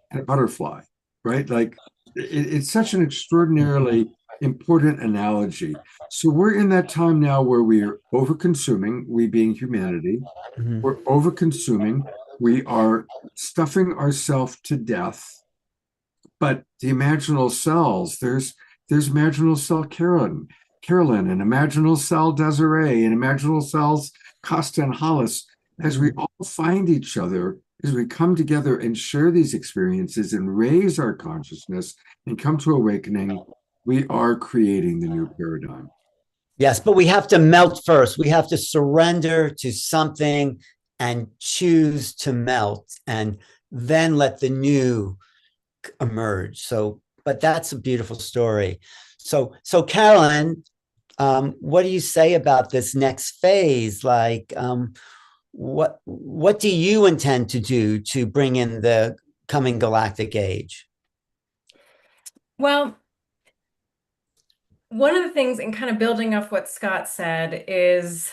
and a butterfly, right? Like it's such an extraordinarily important analogy. So we're in that time now where we are over-consuming, we being humanity, we're over-consuming, we are stuffing ourselves to death. But the imaginal cells, there's imaginal cell Carolyn, and imaginal cell Desiree, and imaginal cells Costa and Hollis. As we all find each other, as we come together and share these experiences and raise our consciousness and come to awakening, we are creating the new paradigm. Yes, but we have to melt first. We have to surrender to something and choose to melt, and then let the new emerge. So, but that's a beautiful story. So Carolyn, what do you say about this next phase? Like, what do you intend to do to bring in the coming galactic age? Well, one of the things, and kind of building off what Scott said, is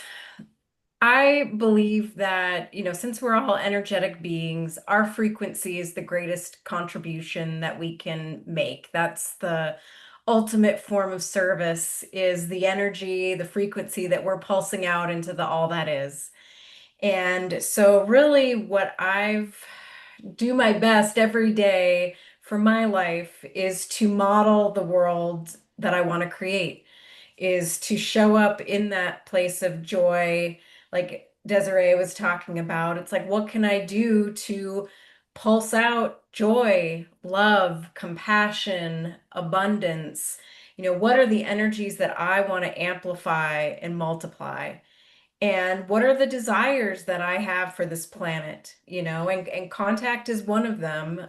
I believe that, since we're all energetic beings, our frequency is the greatest contribution that we can make. That's the ultimate form of service, is the energy, the frequency that we're pulsing out into the all that is. And so really what I've do my best every day for my life is to model the world that I want to create, is to show up in that place of joy, like Desiree was talking about. It's like, what can I do to pulse out joy, love, compassion, abundance? What are the energies that I want to amplify and multiply? And what are the desires that I have for this planet? And contact is one of them,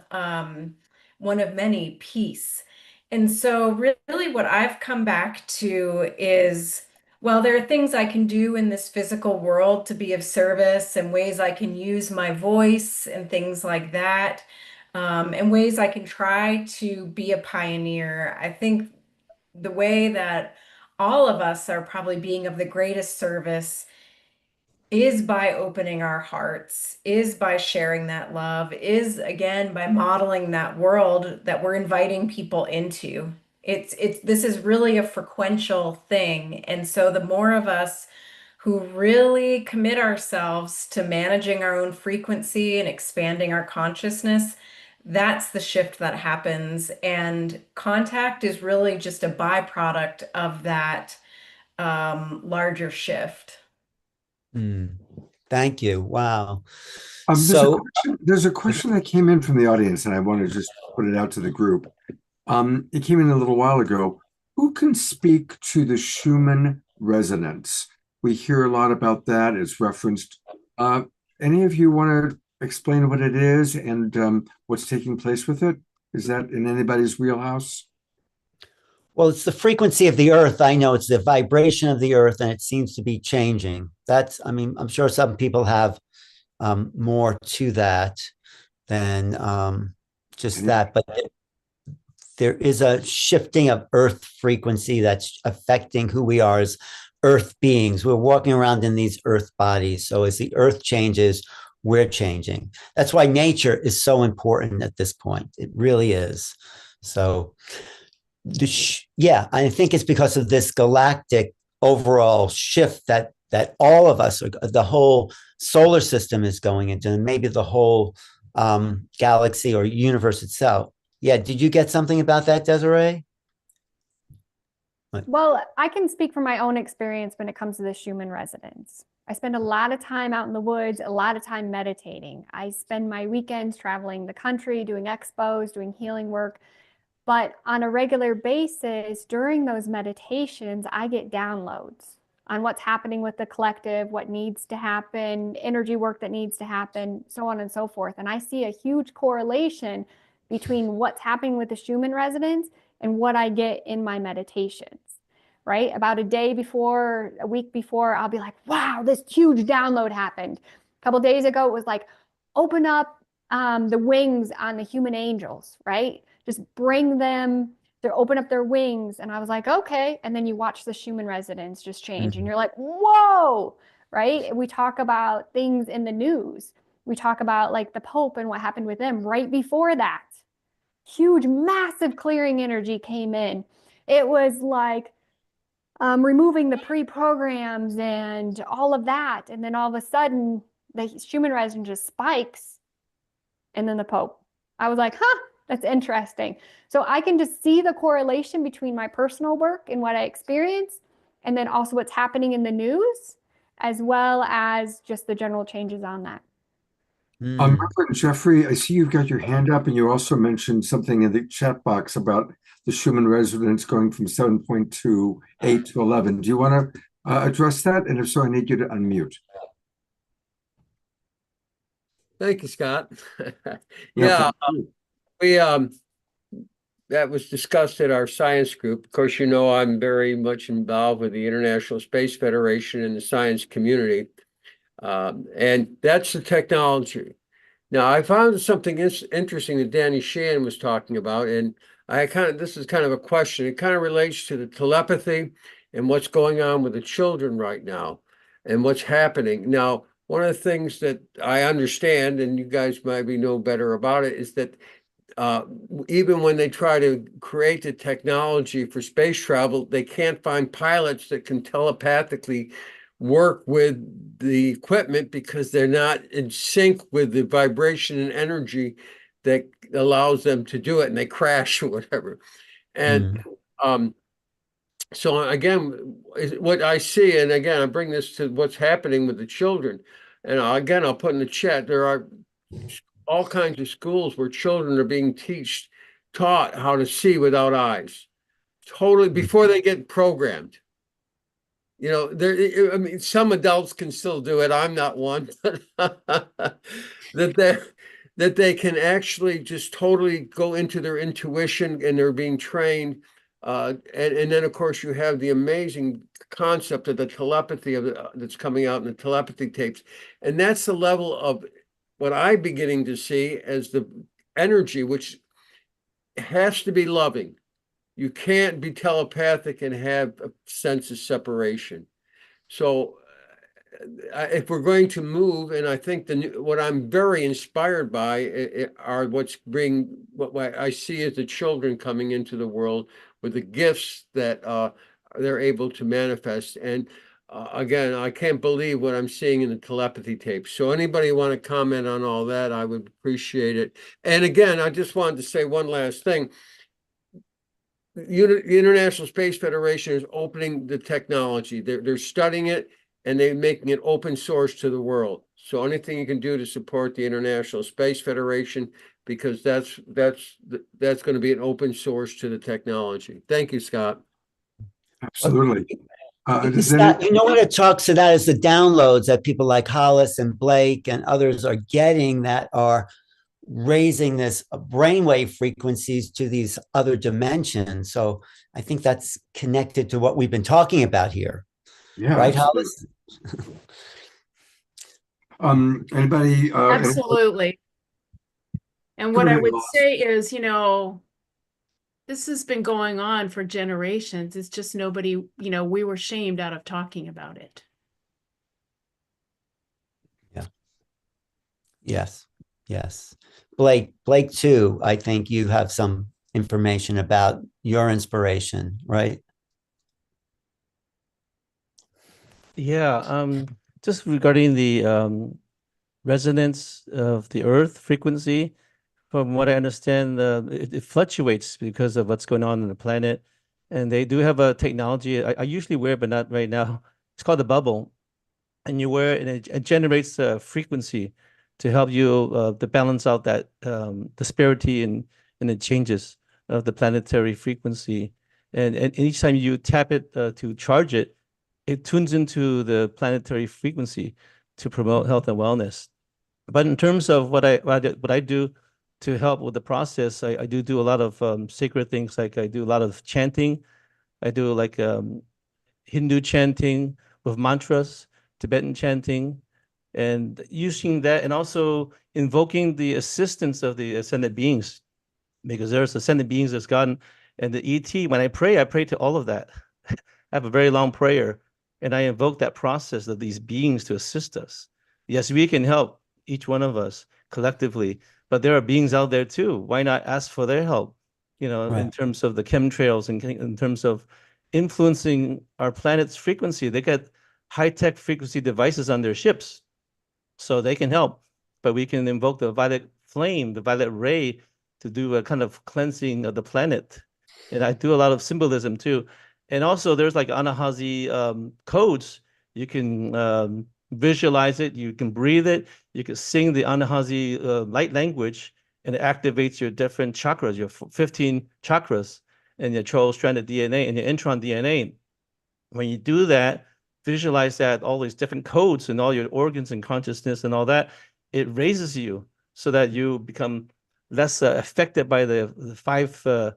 one of many, peace. And so really what I've come back to is, well, there are things I can do in this physical world to be of service, and ways I can use my voice and things like that, and ways I can try to be a pioneer. I think the way that all of us are probably being of the greatest service is by opening our hearts, is by sharing that love, is again by modeling that world that we're inviting people into. This is really a frequential thing. And so the more of us who really commit ourselves to managing our own frequency and expanding our consciousness, that's the shift that happens. And contact is really just a byproduct of that larger shift. Thank you. Wow. There's a question that came in from the audience, and I want to just put it out to the group. It came in a little while ago. Who can speak to the Schumann resonance? We hear a lot about that. It's referenced. Any of you want to explain what it is and what's taking place with it? Is that in anybody's wheelhouse? Well, it's the frequency of the earth. I know it's the vibration of the earth, and it seems to be changing. I'm sure some people have more to that than just that, but there is a shifting of earth frequency that's affecting who we are as earth beings. We're walking around in these earth bodies. So as the earth changes, we're changing. That's why nature is so important at this point. It really is. So I think it's because of this galactic overall shift that all of us, the whole solar system is going into, and maybe the whole galaxy or universe itself. Yeah, did you get something about that, Desiree? Well, I can speak from my own experience when it comes to the Schumann resonance. I spend a lot of time out in the woods, a lot of time meditating. I spend my weekends traveling the country, doing expos, doing healing work. But on a regular basis, during those meditations, I get downloads on what's happening with the collective, what needs to happen, energy work that needs to happen, so on and so forth. And I see a huge correlation between what's happening with the Schumann resonance and what I get in my meditations. right? About a day before, a week before, I'll be like, wow, this huge download happened. A couple days ago, it was like, open up the wings on the human angels, right? Just bring them, to open up their wings. And I was like, okay. And then you watch the Schumann resonance just change and you're like, whoa, right? We talk about things in the news. We talk about like the Pope and what happened with them right before that. Huge, massive clearing energy came in. It was like removing the pre-programs and all of that. And then all of a sudden, the Schumann resonance just spikes. And then the Pope. I was like, huh, that's interesting. So I can just see the correlation between my personal work and what I experience, and then also what's happening in the news, as well as just the general changes on that. Reverend Jeffrey, I see you've got your hand up, and you also mentioned something in the chat box about the Schumann resonance going from 7.28 to 11. Do you want to address that? And if so, I need you to unmute. Thank you, Scott. Yeah, we that was discussed at our science group. Of course, you know I'm very much involved with the International Space Federation and the science community, and that's the technology. Now, I found something interesting that Danny Shan was talking about, and this is kind of a question. It kind of relates to the telepathy and what's going on with the children right now, and what's happening now. One of the things that I understand, and you guys maybe know better about it, is that even when they try to create the technology for space travel, they can't find pilots that can telepathically work with the equipment because they're not in sync with the vibration and energy that allows them to do it, and they crash or whatever. And so again, what I see, and again, I bring this to what's happening with the children. And again, I'll put in the chat, there are all kinds of schools where children are being taught how to see without eyes, totally before they get programmed. You know, I mean, some adults can still do it. I'm not one. that they can actually just totally go into their intuition, and they're being trained. And then, of course, you have the amazing concept of the telepathy that's coming out in the telepathy tapes. And that's the level of what I'm beginning to see as the energy, which has to be loving. You can't be telepathic and have a sense of separation. So if we're going to move, and I think what I'm very inspired by are what I see as the children coming into the world with the gifts that they're able to manifest. And again, I can't believe what I'm seeing in the telepathy tapes. So anybody want to comment on all that, I would appreciate it. And again, I just wanted to say one last thing. The International Space Federation is opening the technology. They're studying it, and they're making it open source to the world. So anything you can do to support the International Space Federation, because that's going to be an open source to the technology. Thank you, Scott. Absolutely. Scott, you know what it talks to that is the downloads that people like Hollis and Blake and others are getting that are raising this brainwave frequencies to these other dimensions. So I think that's connected to what we've been talking about here. Yeah. Right, Hollis? Anybody? Absolutely. And what I would say is, you know, this has been going on for generations. It's just nobody, you know, we were shamed out of talking about it. Yeah. Yes. Yes. Blake too, I think you have some information about your inspiration, right? Yeah, just regarding the resonance of the Earth frequency, from what I understand, it fluctuates because of what's going on the planet. And they do have a technology I usually wear, but not right now. It's called the bubble. And you wear it, and it generates a frequency to help you to balance out that disparity and the changes of the planetary frequency. And each time you tap it to charge it, it tunes into the planetary frequency to promote health and wellness. But in terms of what I do to help with the process, I do a lot of sacred things. Like I do a lot of chanting. I do like Hindu chanting, with mantras, Tibetan chanting, and using that, and also invoking the assistance of the ascended beings, because there's ascended beings that's gotten, and the ET, when I pray to all of that. I have a very long prayer, and I invoke that process of these beings to assist us. Yes, we can help each one of us collectively, but there are beings out there too. Why not ask for their help? In terms of the chemtrails and in terms of influencing our planet's frequency. They got high-tech frequency devices on their ships, so they can help. But we can invoke the violet flame, the violet ray, to do a kind of cleansing of the planet. And I do a lot of symbolism too. And also there's like Anahazi codes. You can visualize it, you can breathe it, you can sing the Anahazi light language, and it activates your different chakras, your 15 chakras, and your stranded DNA and your intron DNA. When you do that, visualize that, all these different codes and all your organs and consciousness and all that, it raises you so that you become less affected by the 5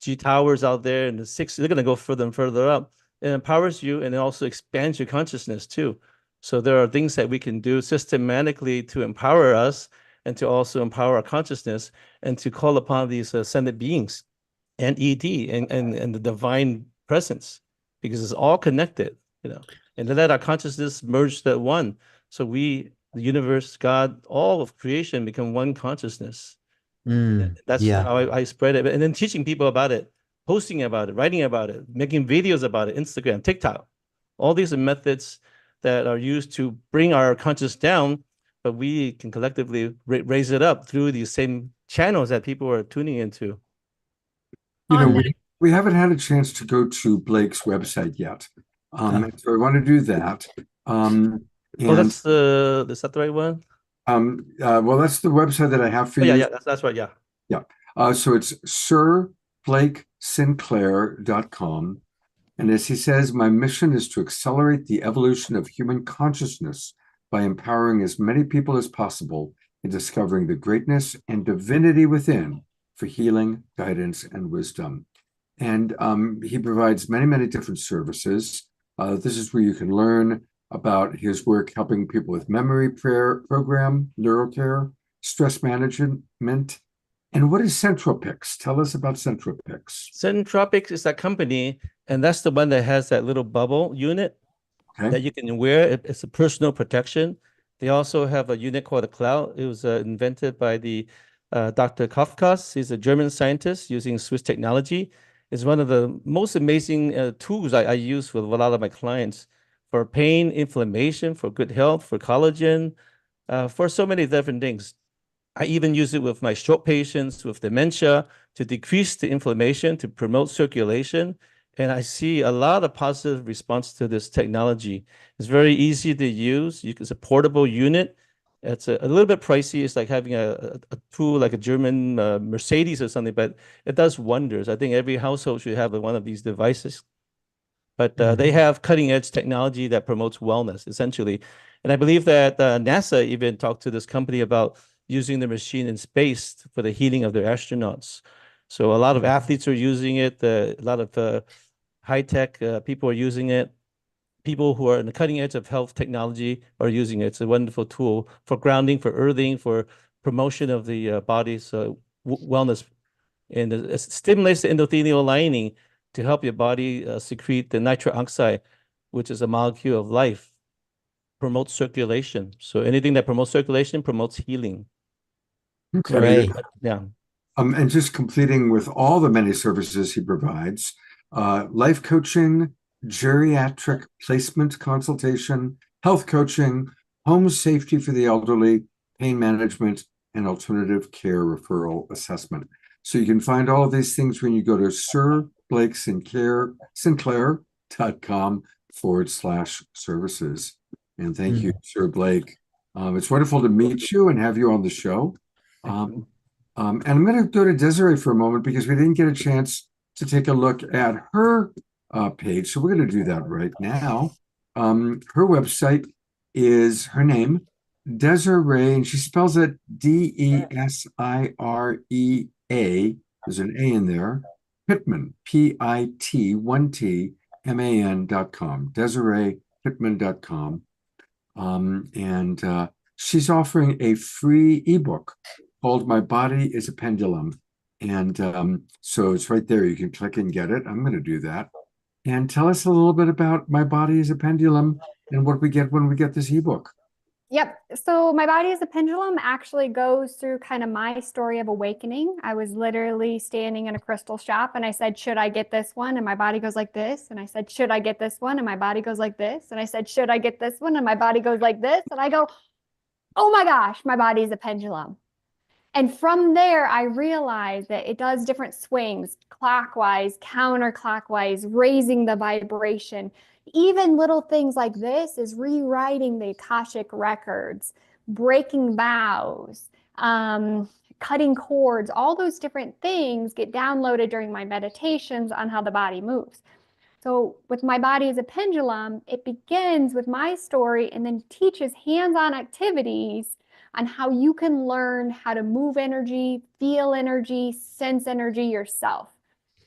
G towers out there, and the 6, they're going to go further and further up. It empowers you, and it also expands your consciousness too. So there are things that we can do systematically to empower us, and to also empower our consciousness, and to call upon these ascended beings and ED and the divine presence, because it's all connected, and to let our consciousness merge that one. So we, the universe, God, all of creation become one consciousness. That's how I spread it. And then teaching people about it, posting about it, writing about it, making videos about it, Instagram, TikTok. All these are methods that are used to bring our conscious down, but we can collectively raise it up through these same channels that people are tuning into. We haven't had a chance to go to Blake's website yet. So I want to do that. Is that the right one? Well, that's the website that I have for you. Yeah, that's right. Yeah. So it's sirblakeSinclair.com. And as he says, my mission is to accelerate the evolution of human consciousness by empowering as many people as possible in discovering the greatness and divinity within for healing, guidance, and wisdom. And he provides many, many different services. This is where you can learn about his work helping people with memory program, neurocare, stress management. And what is Centropix? Tell us about Centropix. Centropix is that company, and that's the one that has that little bubble unit that you can wear. It's a personal protection. They also have a unit called the Cloud. It was invented by the Dr. Kafkas. He's a German scientist using Swiss technology. It's one of the most amazing tools I use with a lot of my clients for pain, inflammation, for good health, for collagen, for so many different things. I even use it with my stroke patients with dementia to decrease the inflammation, to promote circulation. And I see a lot of positive response to this technology. It's very easy to use. It's a portable unit. It's a little bit pricey. It's like having a tool like a German Mercedes or something, but it does wonders. I think every household should have one of these devices. But they have cutting edge technology that promotes wellness, essentially. And I believe that NASA even talked to this company about using the machine in space for the healing of their astronauts. So a lot of athletes are using it. A lot of high-tech people are using it. People who are in the cutting edge of health technology are using it. It's a wonderful tool for grounding, for earthing, for promotion of the body's wellness. And it stimulates the endothelial lining to help your body secrete the nitric oxide, which is a molecule of life, promotes circulation. So anything that promotes circulation promotes healing. Okay. Yeah. And just completing with all the many services he provides, life coaching, geriatric placement consultation, health coaching, home safety for the elderly, pain management, and alternative care referral assessment. So you can find all of these things when you go to sirblakeSinclair.com/services. And thank you, Sir Blake. It's wonderful to meet you and have you on the show. And I'm going to go to Desiree for a moment because we didn't get a chance to take a look at her page. So we're going to do that right now. Her website is her name, Desiree, and she spells it Desira. There's an A in there. Pittman, Pit1T, MAN.com, DesireePittman.com. And she's offering a free ebook called My Body is a Pendulum. And so it's right there. You can click and get it. I'm going to do that. And tell us a little bit about My Body is a Pendulum and what we get when we get this ebook. Yep. So My Body is a Pendulum actually goes through kind of my story of awakening. I was literally standing in a crystal shop and I said, should I get this one? And my body goes like this. And I said, should I get this one? And my body goes like this. And I said, should I get this one? And my body goes like this. And I go, oh my gosh, my body is a pendulum. And from there, I realized that it does different swings, clockwise, counterclockwise, raising the vibration. Even little things like this is rewriting the Akashic records, breaking vows, cutting cords, all those different things get downloaded during my meditations on how the body moves. So with My Body as a Pendulum, it begins with my story and then teaches hands-on activities on how you can learn how to move energy, feel energy, sense energy yourself.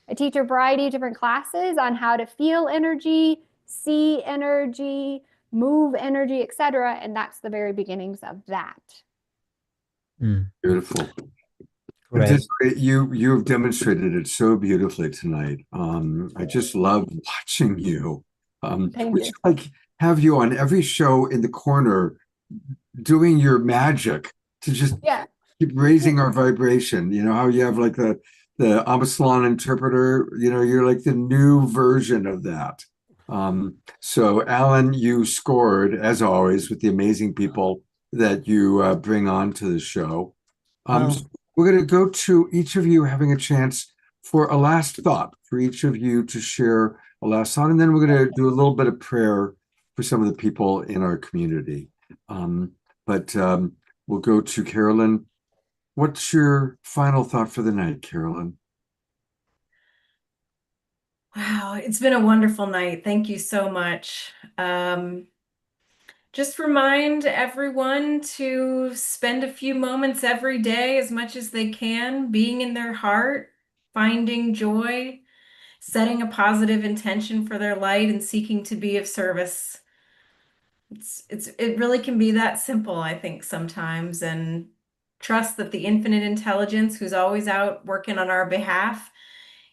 I teach a variety of different classes on how to feel energy, see energy, move energy, etc. And that's the very beginnings of that. Beautiful. Great. You've demonstrated it so beautifully tonight. I just love watching you. Thank We you. should like have you on every show in the corner doing your magic to just Yeah. keep raising our vibration. You know how you have like the Amasalan interpreter, you know, you're like the new version of that. So Alan, you scored as always with the amazing people that you bring on to the show. So we're going to go to each of you having a chance for a last thought for each of you to share a last thought, and then we're going to do a little bit of prayer for some of the people in our community. But we'll go to Carolyn. What's your final thought for the night, Carolyn? Wow, it's been a wonderful night. Thank you so much. Just remind everyone to spend a few moments every day, as much as they can, being in their heart, finding joy, setting a intention for their light, and seeking to be of service. It really can be that simple, I think, sometimes, and trust that the infinite intelligence, who's always out working on our behalf,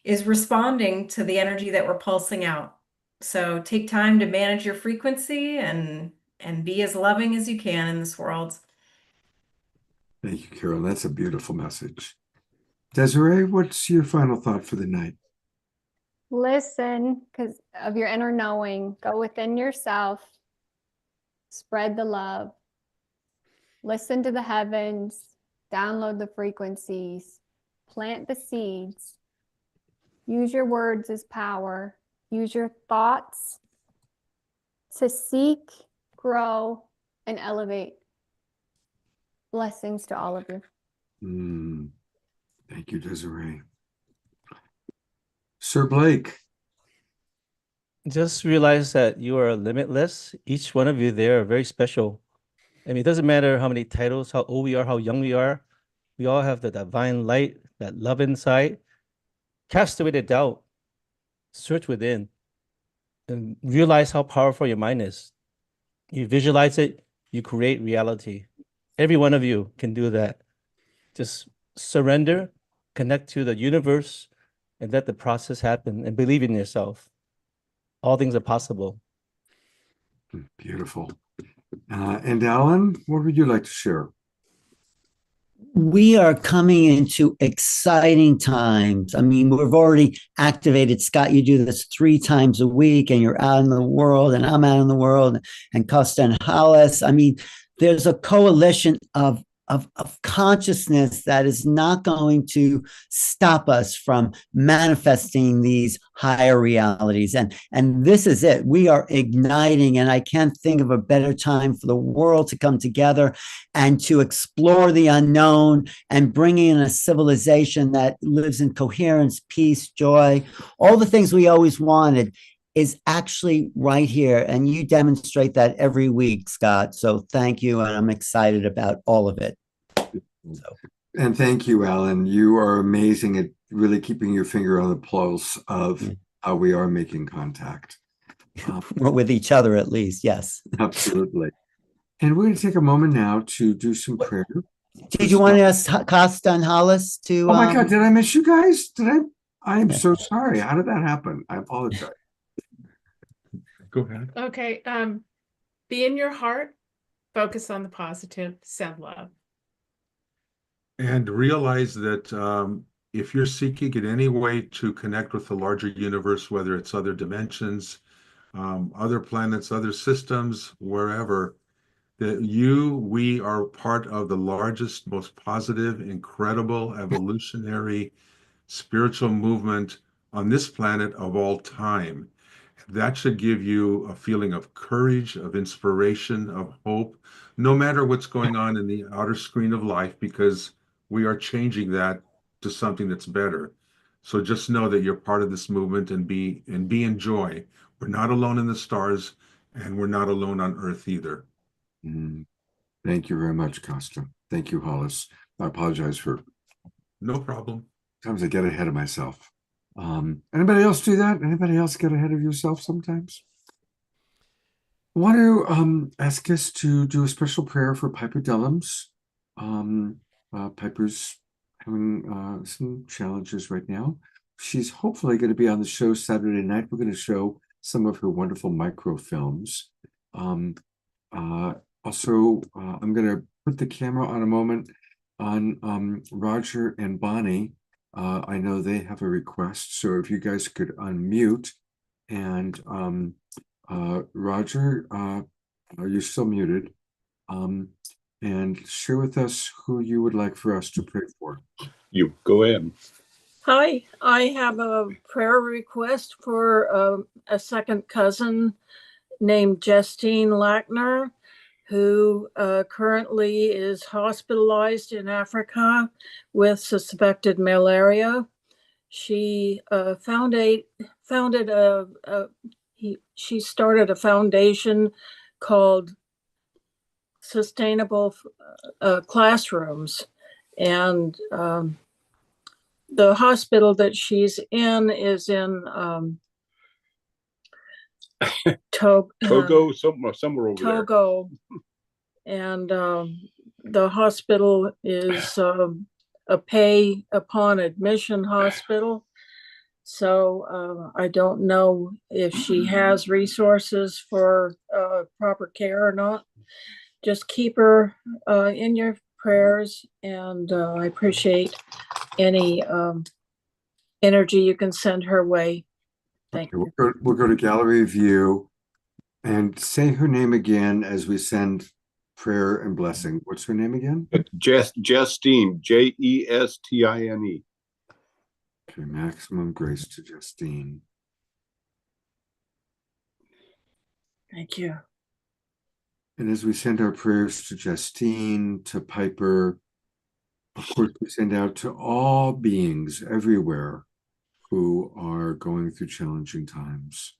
is responding to the energy that we're pulsing out. So take time to manage your frequency and be as loving as you can in this world. Thank you, Carolyn. That's a beautiful message. Desiree, what's your final thought for the night? Listen, because of your inner knowing. Go within yourself. Spread the love. Listen to the heavens. Download the frequencies. Plant the seeds. Use your words as power. Use your thoughts to seek, grow, and elevate. Blessings to all of you. Thank you, Desiree. Sir Blake. Just realize that you are limitless. Each one of you there are very special. I mean, it doesn't matter how many titles, how old we are, how young we are. We all have the divine light, that love inside. Cast away the doubt. Search within. And realize how powerful your mind is. You visualize it, you create reality. Every one of you can do that. Just surrender, connect to the universe, and let the process happen, and believe in yourself. All things are possible. Beautiful. And Alan, what would you like to share? We are coming into exciting times. I mean, we've already activated. Scott, you do this 3 times a week, and you're out in the world, and I'm out in the world, and Costa and Hollis. I mean, there's a coalition of consciousness that is not going to stop us from manifesting these higher realities. And this is it. We are igniting, and I can't think of a better time for the world to come together and to explore the unknown and bring in a civilization that lives in coherence, peace, joy, all the things we always wanted is actually right here. And you demonstrate that every week, Scott. So thank you. And I'm excited about all of it. And thank you, Alan. You are amazing at really keeping your finger on the pulse of how we are making contact. Or with each other, at least. Yes. Absolutely. And we're going to take a moment now to do some prayer. Did you want to ask Costa and Hollis to? Oh my God, did I miss you guys? Did I? I am so sorry. How did that happen? I apologize. Go ahead. Okay. Be in your heart, focus on the positive, send love. And realize that if you're seeking in any way to connect with the larger universe, whether it's other dimensions, other planets, other systems, wherever, that we are part of the largest, most positive, incredible, evolutionary, spiritual movement on this planet of all time. That should give you a feeling of courage, of inspiration, of hope, no matter what's going on in the outer screen of life, because we are changing that to something that's better. So just know that you're part of this movement and be in joy. We're not alone in the stars, and we're not alone on Earth either. Thank you very much, Costa. Thank you, Hollis. I apologize for. No problem. Sometimes I get ahead of myself. Anybody else do that? Anybody else get ahead of yourself sometimes? I want to ask us to do a special prayer for Piper Dellums. Piper's having some challenges right now. She's hopefully going to be on the show Saturday night. We're going to show some of her wonderful microfilms. Also, I'm going to put the camera on a moment on Roger and Bonnie. I know they have a request, so if you guys could unmute. And Roger, you're still muted. And share with us who you would like for us to pray for. You go ahead. Hi, I have a prayer request for a second cousin named Justine Lackner, who currently is hospitalized in Africa with suspected malaria. She she started a foundation called Sustainable Classrooms, and the hospital that she's in is in Togo, somewhere over Togo, and the hospital is a pay upon admission hospital. So I don't know if she has resources for proper care or not. Just keep her in your prayers, and I appreciate any energy you can send her way. Thank you. We'll go to gallery view and say her name again as we send prayer and blessing. What's her name again? Justine, Jestine. Okay, maximum grace to Justine. Thank you. And as we send our prayers to Justine, to Piper, of course, we send out to all beings everywhere who are going through challenging times.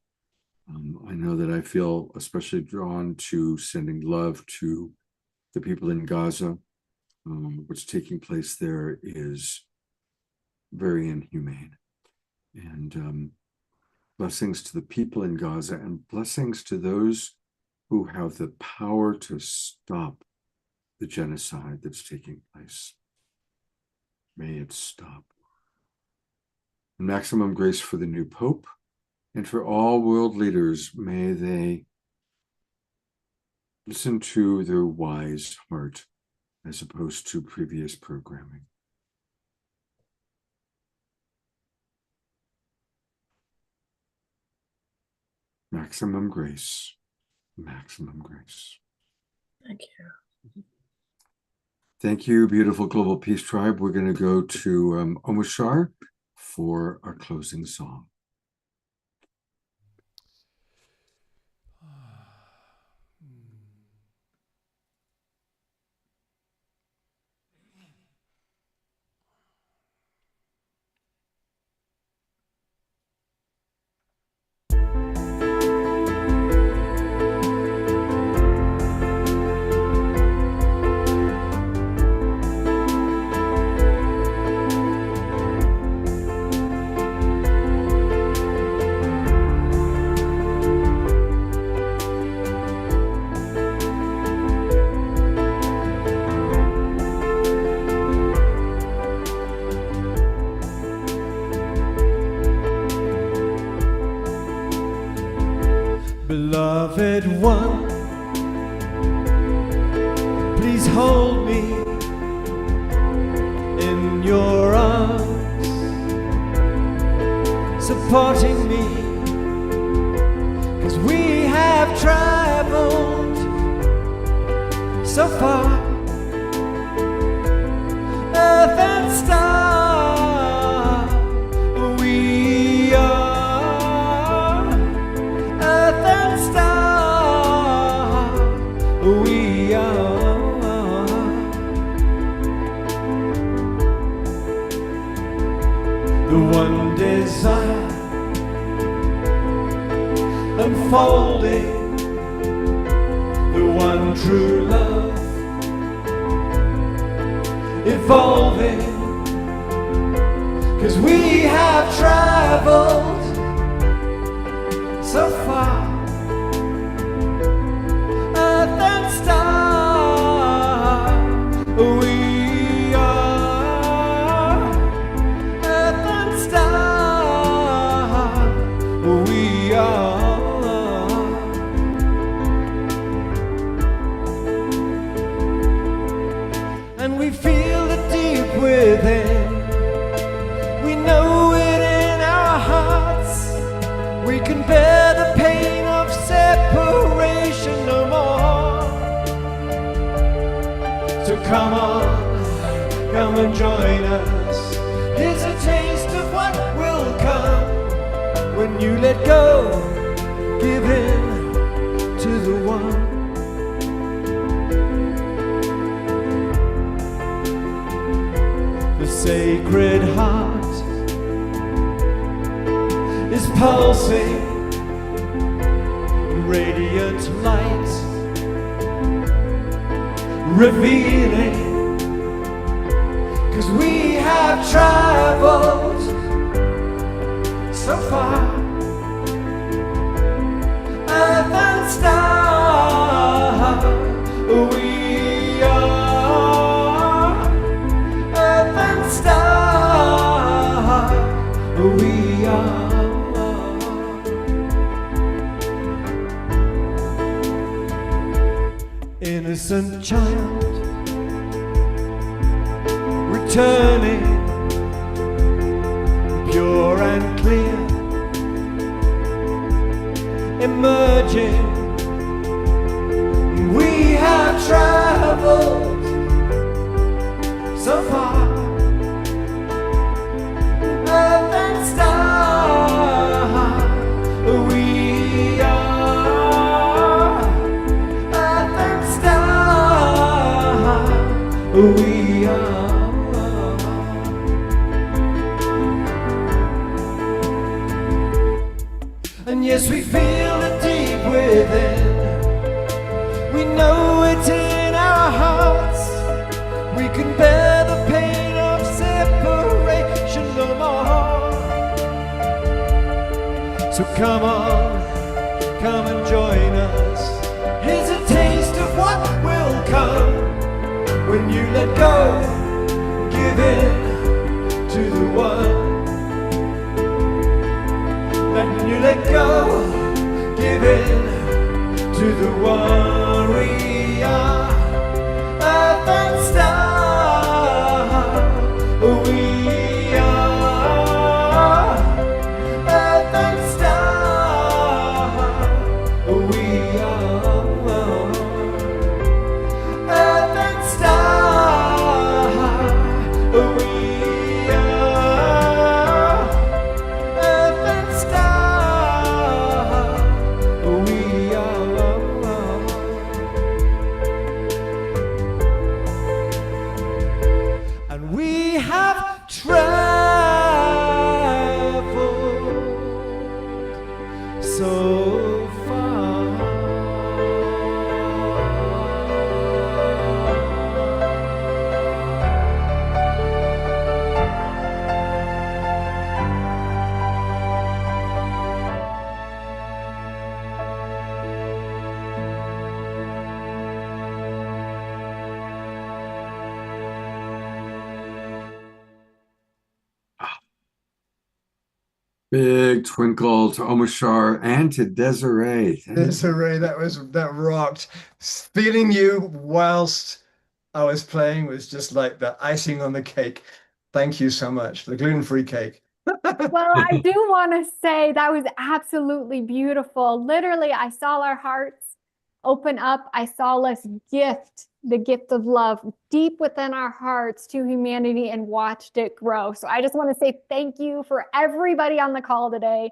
I know that I feel especially drawn to sending love to the people in Gaza. What's taking place there is very inhumane. And blessings to the people in Gaza, and blessings to those who have the power to stop the genocide that's taking place. May it stop. Maximum grace for the new Pope and for all world leaders. May they listen to their wise heart as opposed to previous programming. Maximum grace. Maximum grace. Thank you. Thank you, beautiful Global Peace Tribe. We're going to go to Omashar for our closing song. Beloved one, please hold me in your arms, supporting me, 'cause we have traveled so far, earth and star, we are earth and star, we are the one desire unfolding, the one true love evolving, 'cause we have traveled so far, earth and star, we are earth and star, we are and we feel it deep within. We know it in our hearts. We can bear the pain of separation no more. So come on, come and join us. Here's a taste of what will come when you let go, give in to the one. The Sacred Heart is pulsing, radiant light, revealing, 'cause we have traveled so far, earth and star, we are earth and star, we are innocent child returning, pure and clear, emerging. We have traveled so far, earth and star, we are earth and star, we are. And yes, we feel it deep within. We know it in our hearts. We can bear the pain of separation no more. So come on, come and join us. Here's a taste of what will come when you let go, give in to the one. When you let go, give in to the one. We are earth and star, we are earth and star, we are earth and star, we are earth and star, we are. Big twinkle to Omashar and to Desiree. Desiree, that rocked. Feeling you whilst I was playing was just like the icing on the cake. Thank you so much. The gluten-free cake. Well, I do want to say that was absolutely beautiful. Literally, I saw our hearts open up. I saw us gift the gift of love deep within our hearts to humanity and watched it grow. So I just want to say thank you for everybody on the call today.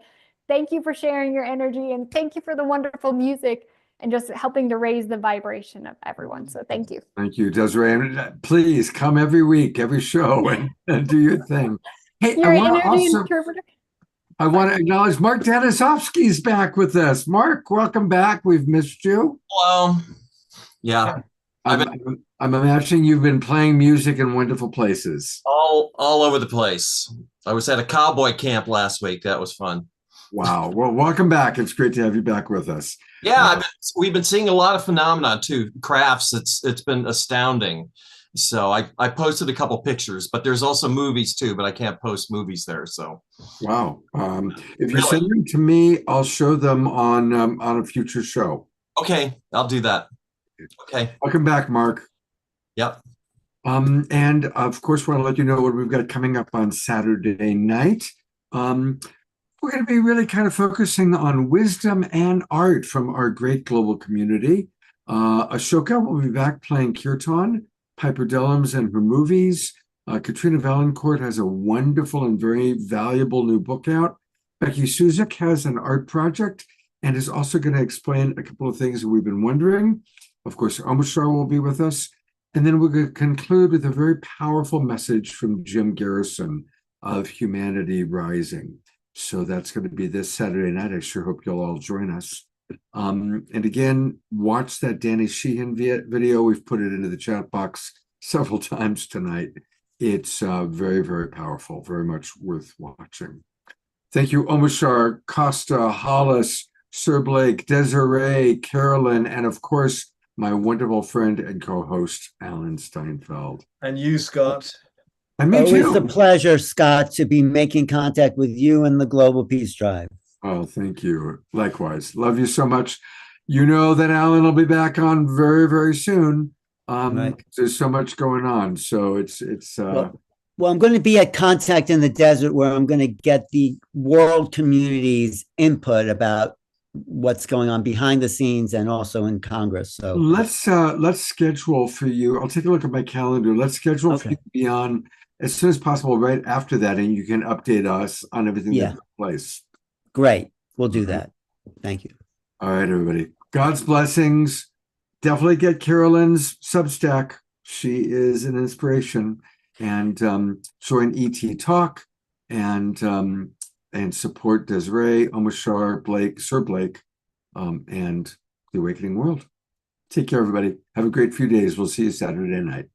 Thank you for sharing your energy, and thank you for the wonderful music and just helping to raise the vibration of everyone. So thank you. Thank you, Desiree. And please come every week, every show, and do your thing. Hey, Your energy interpreter. I want to acknowledge Mark Danisovsky's back with us. Mark, welcome back. We've missed you. Hello. Yeah. I'm imagining you've been playing music in wonderful places. All over the place. I was at a cowboy camp last week. That was fun. Wow. Well, welcome back. It's great to have you back with us. Yeah, we've been seeing a lot of phenomena too. Crafts. It's been astounding. So I posted a couple pictures, but there's also movies too, but I can't post movies there. So wow. If you send them to me, I'll show them on a future show. Okay, I'll do that. Okay. Welcome back, Mark. Yep. And of course, want to let you know what we've got coming up on Saturday night. We're going to be really kind of focusing on wisdom and art from our great global community. Ashoka will be back playing kirtan, Piper Dellums and her movies. Katrina Valancourt has a wonderful and very valuable new book out. Becky Suzik has an art project and is also going to explain a couple of things that we've been wondering. Of course, Omashar will be with us. And then we're going to conclude with a very powerful message from Jim Garrison of Humanity Rising. So that's going to be this Saturday night. I sure hope you'll all join us. And again, watch that Danny Sheehan video. We've put it into the chat box several times tonight. It's very, very powerful, very much worth watching. Thank you, Omashar, Costa, Hollis, Sir Blake, Desiree, Carolyn, and of course, my wonderful friend and co-host, Alan Steinfeld. And you, Scott. And me Always too. a pleasure, Scott, to be making contact with you and the Global Peace Drive. Oh, thank you. Likewise. Love you so much. You know that Alan will be back on very, very soon. Right. There's so much going on. So it's Well, I'm going to be at Contact in the Desert, where I'm going to get the world community's input about what's going on behind the scenes and also in Congress. So let's schedule for you. I'll take a look at my calendar. Let's schedule for you to be on as soon as possible right after that, and you can update us on everything that took place. Great. We'll do that. Thank you. All right, everybody. God's blessings. Definitely get Carolyn's Substack. She is an inspiration. And join ET Talk and support Desiree, Omashar, Blake, Sir Blake, and The Awakening World. Take care, everybody. Have a great few days. We'll see you Saturday night.